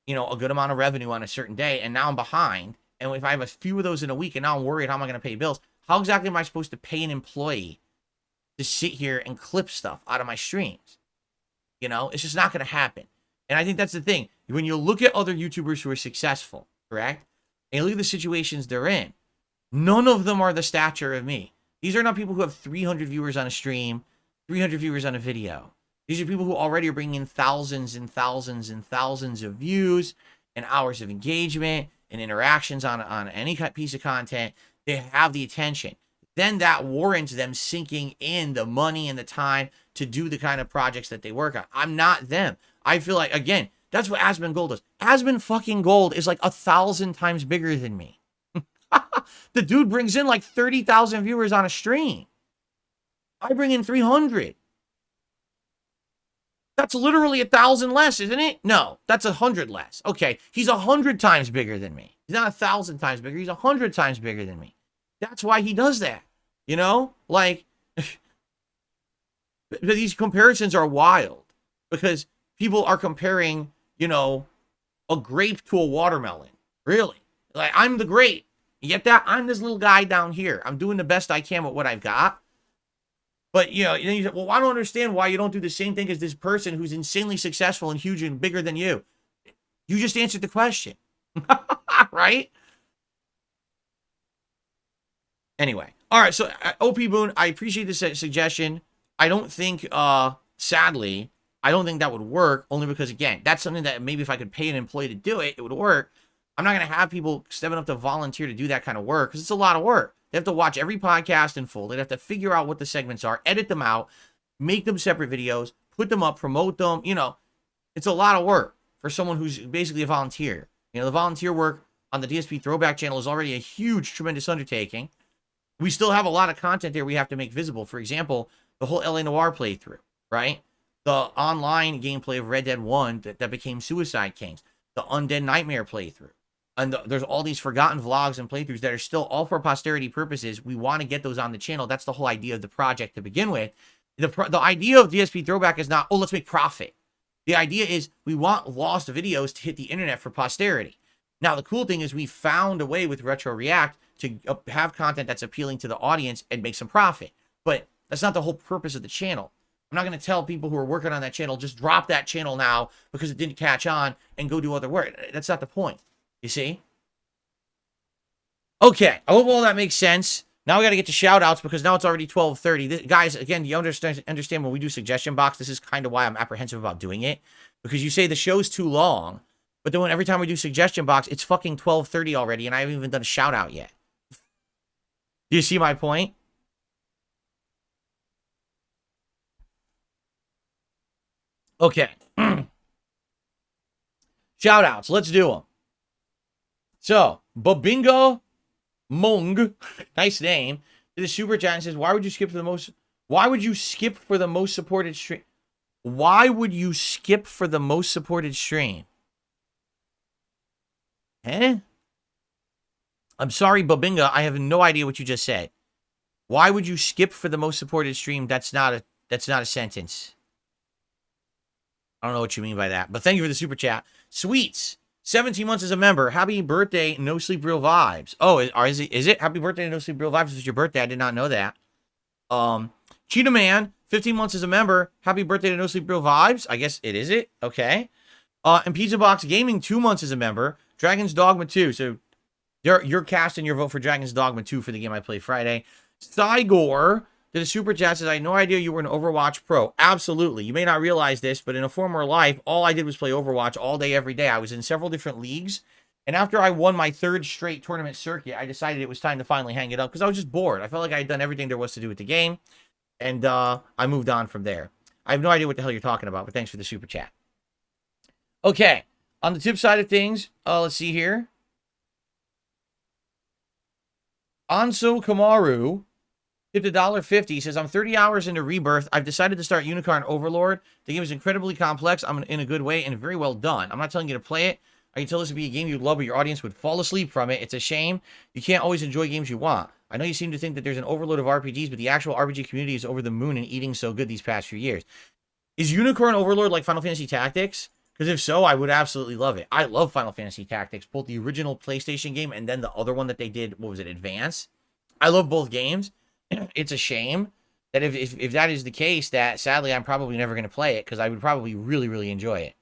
you know, a good amount of revenue on a certain day, and now I'm behind, and if I have a few of those in a week, and now I'm worried how am I going to pay bills, how exactly am I supposed to pay an employee to sit here and clip stuff out of my streams? You know, it's just not going to happen. And I think that's the thing. When you look at other YouTubers who are successful, correct, and you look at the situations they're in, none of them are the stature of me. These are not people who have 300 viewers on a stream, 300 viewers on a video. These are people who already are bringing in thousands and thousands and thousands of views and hours of engagement and interactions on any piece of content. They have the attention. Then that warrants them sinking in the money and the time to do the kind of projects that they work on. I'm not them. I feel like, again, that's what Asmongold does. Asmongold is like 1,000 times bigger than me. The dude brings in like 30,000 viewers on a stream. I bring in 300. That's literally 1,000 less, isn't it? No, that's 100 less. Okay, he's 100 times bigger than me. He's not 1,000 times bigger. He's 100 times bigger than me. That's why he does that. You know, like these comparisons are wild because people are comparing, you know, a grape to a watermelon. Really, like I'm the grape. You get that? I'm this little guy down here. I'm doing the best I can with what I've got. But, you know, then you say, well, I don't understand why you don't do the same thing as this person who's insanely successful and huge and bigger than you. You just answered the question. Right? Anyway. All right. So, OP Boone, I appreciate this suggestion. I don't think, sadly, I don't think that would work. Only because, again, that's something that maybe if I could pay an employee to do it, it would work. I'm not going to have people stepping up to volunteer to do that kind of work because it's a lot of work. They have to watch every podcast in full. They have to figure out what the segments are, edit them out, make them separate videos, put them up, promote them. You know, it's a lot of work for someone who's basically a volunteer. You know, the volunteer work on the DSP Throwback channel is already a huge, tremendous undertaking. We still have a lot of content there we have to make visible. For example, the whole LA Noire playthrough, right? The online gameplay of Red Dead 1 that became Suicide Kings. The Undead Nightmare playthrough. And there's all these forgotten vlogs and playthroughs that are still all for posterity purposes. We want to get those on the channel. That's the whole idea of the project to begin with. The idea of DSP Throwback is not, oh, let's make profit. The idea is we want lost videos to hit the internet for posterity. Now, the cool thing is we found a way with Retro React to have content that's appealing to the audience and make some profit. But that's not the whole purpose of the channel. I'm not going to tell people who are working on that channel, just drop that channel now because it didn't catch on and go do other work. That's not the point. You see? Okay. I hope all that makes sense. Now we got to get to shout-outs because now it's already 12:30. Guys, again, you understand when we do suggestion box, this is kind of why I'm apprehensive about doing it. Because you say the show's too long, but then every time we do suggestion box, it's fucking 12:30 already, and I haven't even done a shout-out yet. Do you see my point? Okay. Shout-outs. Let's do them. So, Babingo Mung, nice name, did a super chat and says, why would you skip for the most supported stream? Why would you skip for the most supported stream? Eh? I'm sorry, Babinga, I have no idea what you just said. Why would you skip for the most supported stream? That's not a sentence. I don't know what you mean by that, but thank you for the super chat. Sweets, 17 months as a member. Happy birthday, No Sleep Real Vibes. Oh, is it? Happy birthday, No Sleep Real Vibes. It's your birthday. I did not know that. Cheetah Man, 15 months as a member. Happy birthday to No Sleep Real Vibes. I guess it is it. Okay. And Pizza Box Gaming, 2 months as a member. Dragon's Dogma 2. So you're casting your vote for Dragon's Dogma 2 for the game I played Friday. Cygor did a super chat, says, I had no idea you were an Overwatch pro. Absolutely. You may not realize this, but in a former life, all I did was play Overwatch all day, every day. I was in several different leagues. And after I won my 3rd straight tournament circuit, I decided it was time to finally hang it up because I was just bored. I felt like I had done everything there was to do with the game. And I moved on from there. I have no idea what the hell you're talking about, but thanks for the super chat. Okay. On the tip side of things, let's see here. Anso Kamaru tipped $1.50. Says, I'm 30 hours into Rebirth. I've decided to start Unicorn Overlord. The game is incredibly complex. I'm in a good way and very well done. I'm not telling you to play it. I can tell this would be a game you'd love, but your audience would fall asleep from it. It's a shame. You can't always enjoy games you want. I know you seem to think that there's an overload of RPGs, but the actual RPG community is over the moon and eating so good these past few years. Is Unicorn Overlord like Final Fantasy Tactics? Because if so, I would absolutely love it. I love Final Fantasy Tactics, both the original PlayStation game and then the other one that they did, what was it, Advance? I love both games. It's a shame that if that is the case, that sadly I'm probably never going to play it because I would probably really, really enjoy it.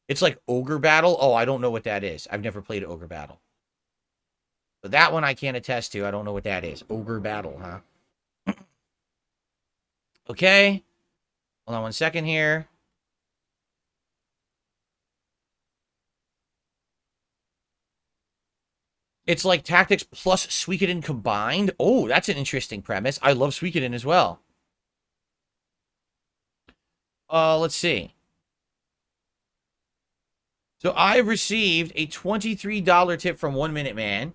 It's like Ogre Battle. Oh, I don't know what that is. I've never played Ogre Battle. But that one I can't attest to. I don't know what that is. Ogre Battle, huh? Okay. Hold on one second here. It's like Tactics plus Suikoden combined. Oh, that's an interesting premise. I love Suikoden as well. Let's see. So I received a $23 tip from 1 Minute Man.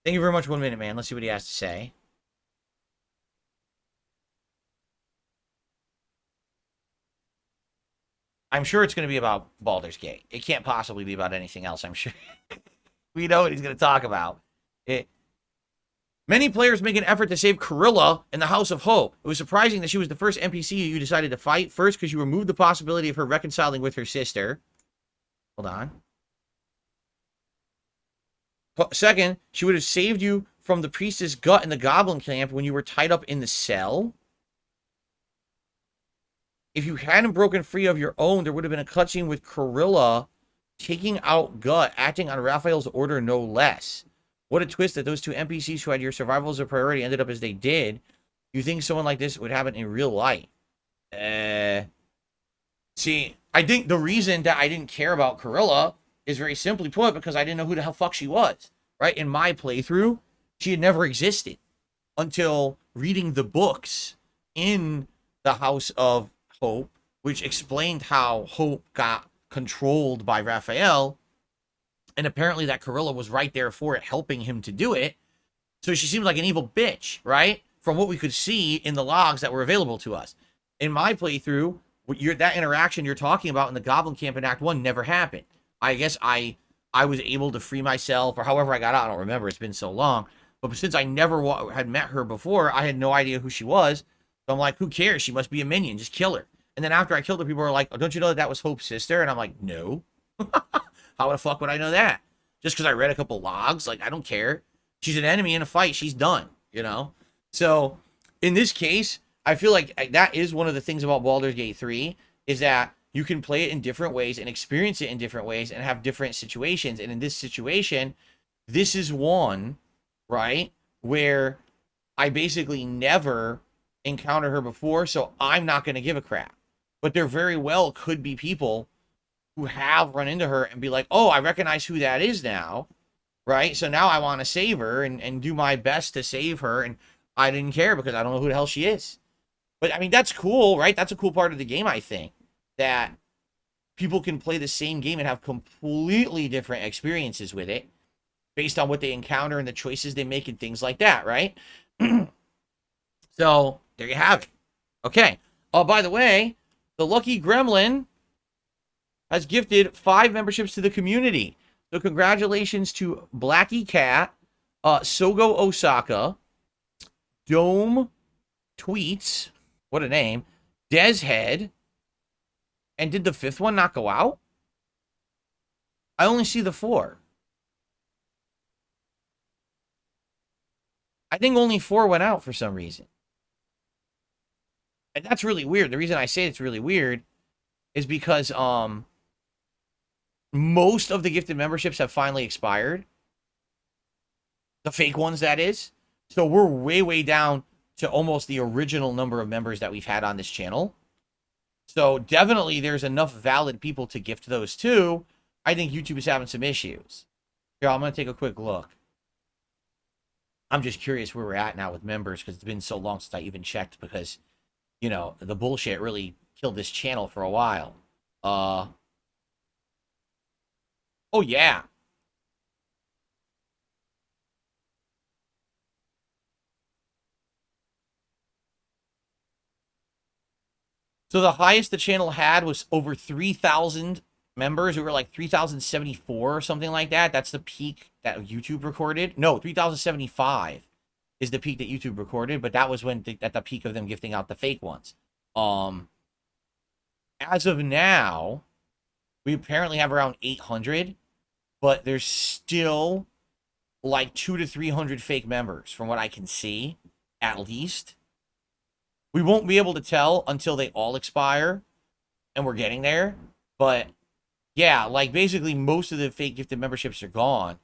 Thank you very much, 1 Minute Man. Let's see what he has to say. I'm sure it's going to be about Baldur's Gate. It can't possibly be about anything else, I'm sure. We know what he's going to talk about. Many players make an effort to save Corilla in the House of Hope. It was surprising that she was the first NPC you decided to fight. First, because you removed the possibility of her reconciling with her sister. Hold on. Second, she would have saved you from the priestess gut in the goblin camp when you were tied up in the cell. If you hadn't broken free of your own, there would have been a cutscene with Corilla taking out Gut, acting on Raphael's order no less. What a twist that those two NPCs who had your survival as a priority ended up as they did. You think someone like this would happen in real life? See, I think the reason that I didn't care about Corilla is very simply put because I didn't know who the hell fuck she was. Right? In my playthrough, she had never existed. until reading the books in the House of Hope, which explained how Hope got controlled by Raphael. And apparently that Corilla was right there for it, helping him to do it. So she seems like an evil bitch, right? From what we could see in the logs that were available to us. In my playthrough, that interaction you're talking about in the Goblin Camp in Act 1 never happened. I guess I was able to free myself, or however I got out. I don't remember. It's been so long. But since I never had met her before, I had no idea who she was. So I'm like, who cares? She must be a minion. Just kill her. And then after I killed her, people were like, oh, don't you know that was Hope's sister? And I'm like, no. How the fuck would I know that? Just because I read a couple logs? Like, I don't care. She's an enemy in a fight. She's done, you know? So, in this case, I feel like that is one of the things about Baldur's Gate 3, is that you can play it in different ways and experience it in different ways and have different situations. And in this situation, this is one, right, where I basically never encountered her before, so I'm not going to give a crap. But there very well could be people who have run into her and be like, oh, I recognize who that is now, right? So now I want to save her and do my best to save her, and I didn't care because I don't know who the hell she is. But, I mean, that's cool, right? That's a cool part of the game, I think, that people can play the same game and have completely different experiences with it based on what they encounter and the choices they make and things like that, right? So, there you have it. Okay. Oh, by the way, the Lucky Gremlin has gifted 5 memberships to the community. So congratulations to Blackie Cat, Sogo Osaka, Dome Tweets, what a name, Dezhead, and did the 5th one not go out? I only see the 4. I think only 4 went out for some reason. And that's really weird. The reason I say it's really weird is because most of the gifted memberships have finally expired. The fake ones, that is. So we're way, way down to almost the original number of members that we've had on this channel. So definitely there's enough valid people to gift those to. I think YouTube is having some issues. Here, I'm going to take a quick look. I'm just curious where we're at now with members because it's been so long since I even checked because, you know, the bullshit really killed this channel for a while. Oh, yeah. So the highest the channel had was over 3,000 members. We were like 3,074 or something like that. That's the peak that YouTube recorded. No, 3,075 is the peak that YouTube recorded, but that was when at the peak of them gifting out the fake ones. As of now, we apparently have around 800, but there's still like 200 to 300 fake members from what I can see, at least. We won't be able to tell until they all expire, and we're getting there. But, yeah, like, basically most of the fake gifted memberships are gone.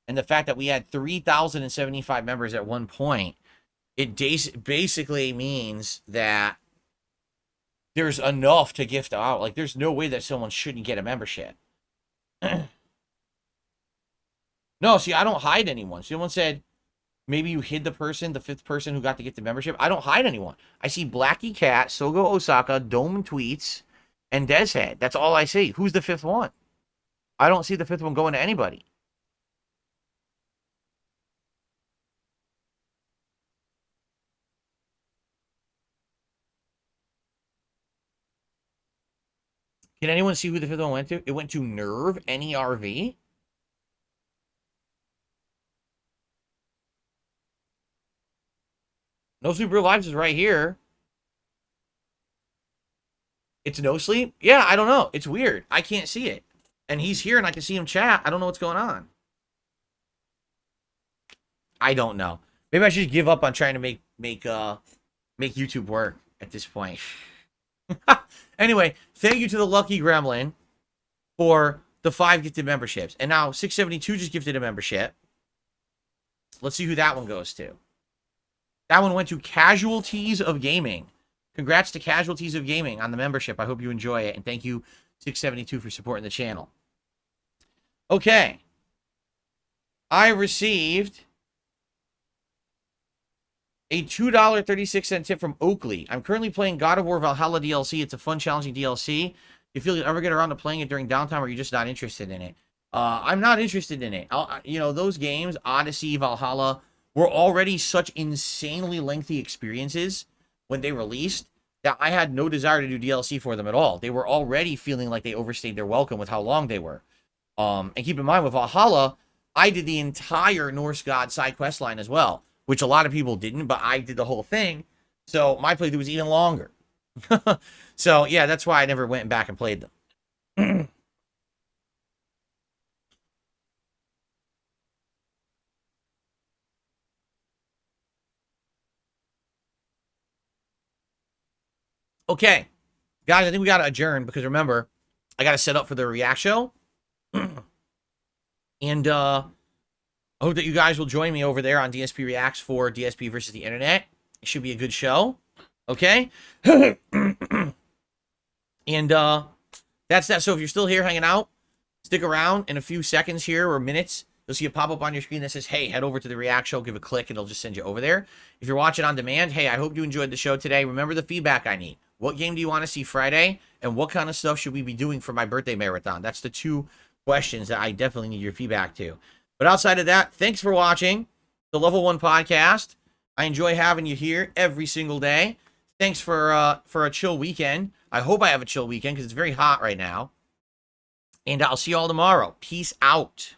And the fact that we had 3,075 members at one point, it basically means that there's enough to gift out. Like, there's no way that someone shouldn't get a membership. No, see, I don't hide anyone. Someone said, maybe you hid the person, the 5th person who got to get the membership. I don't hide anyone. I see Blackie Cat, Sogo Osaka, Dome Tweets, and Dezhead. That's all I see. Who's the 5th one? I don't see the 5th one going to anybody. Can anyone see who the 5th one went to? It went to Nerve, N-E-R-V. No Sleep Real Lives is right here. It's No Sleep? Yeah, I don't know. It's weird. I can't see it. And he's here and I can see him chat. I don't know what's going on. I don't know. Maybe I should give up on trying to make YouTube work at this point. Anyway, thank you to the Lucky Gremlin for the 5 gifted memberships. And now 672 just gifted a membership. Let's see who that one goes to. That one went to Casualties of Gaming. Congrats to Casualties of Gaming on the membership. I hope you enjoy it. And thank you, 672, for supporting the channel. Okay. I received A $2.36 tip from Oakley. I'm currently playing God of War Valhalla DLC. It's a fun, challenging DLC. You feel you'll ever get around to playing it during downtime, or you're just not interested in it? I'm not interested in it. Those games, Odyssey, Valhalla, were already such insanely lengthy experiences when they released that I had no desire to do DLC for them at all. They were already feeling like they overstayed their welcome with how long they were. And keep in mind, with Valhalla, I did the entire Norse God side quest line as well, which a lot of people didn't, but I did the whole thing. So my playthrough was even longer. So, yeah, that's why I never went back and played them. Okay, guys, I think we got to adjourn because remember, I got to set up for the React show. And I hope that you guys will join me over there on DSP Reacts for DSP versus the Internet. It should be a good show. Okay? And that's that. So if you're still here hanging out, stick around. In a few seconds here or minutes, you'll see a pop-up on your screen that says, hey, head over to the React show, give a click, and it'll just send you over there. If you're watching on demand, hey, I hope you enjoyed the show today. Remember the feedback I need. What game do you want to see Friday? And what kind of stuff should we be doing for my birthday marathon? That's the two questions that I definitely need your feedback to. But outside of that, thanks for watching the Level 1 podcast. I enjoy having you here every single day. Thanks for a chill weekend. I hope I have a chill weekend because it's very hot right now. And I'll see you all tomorrow. Peace out.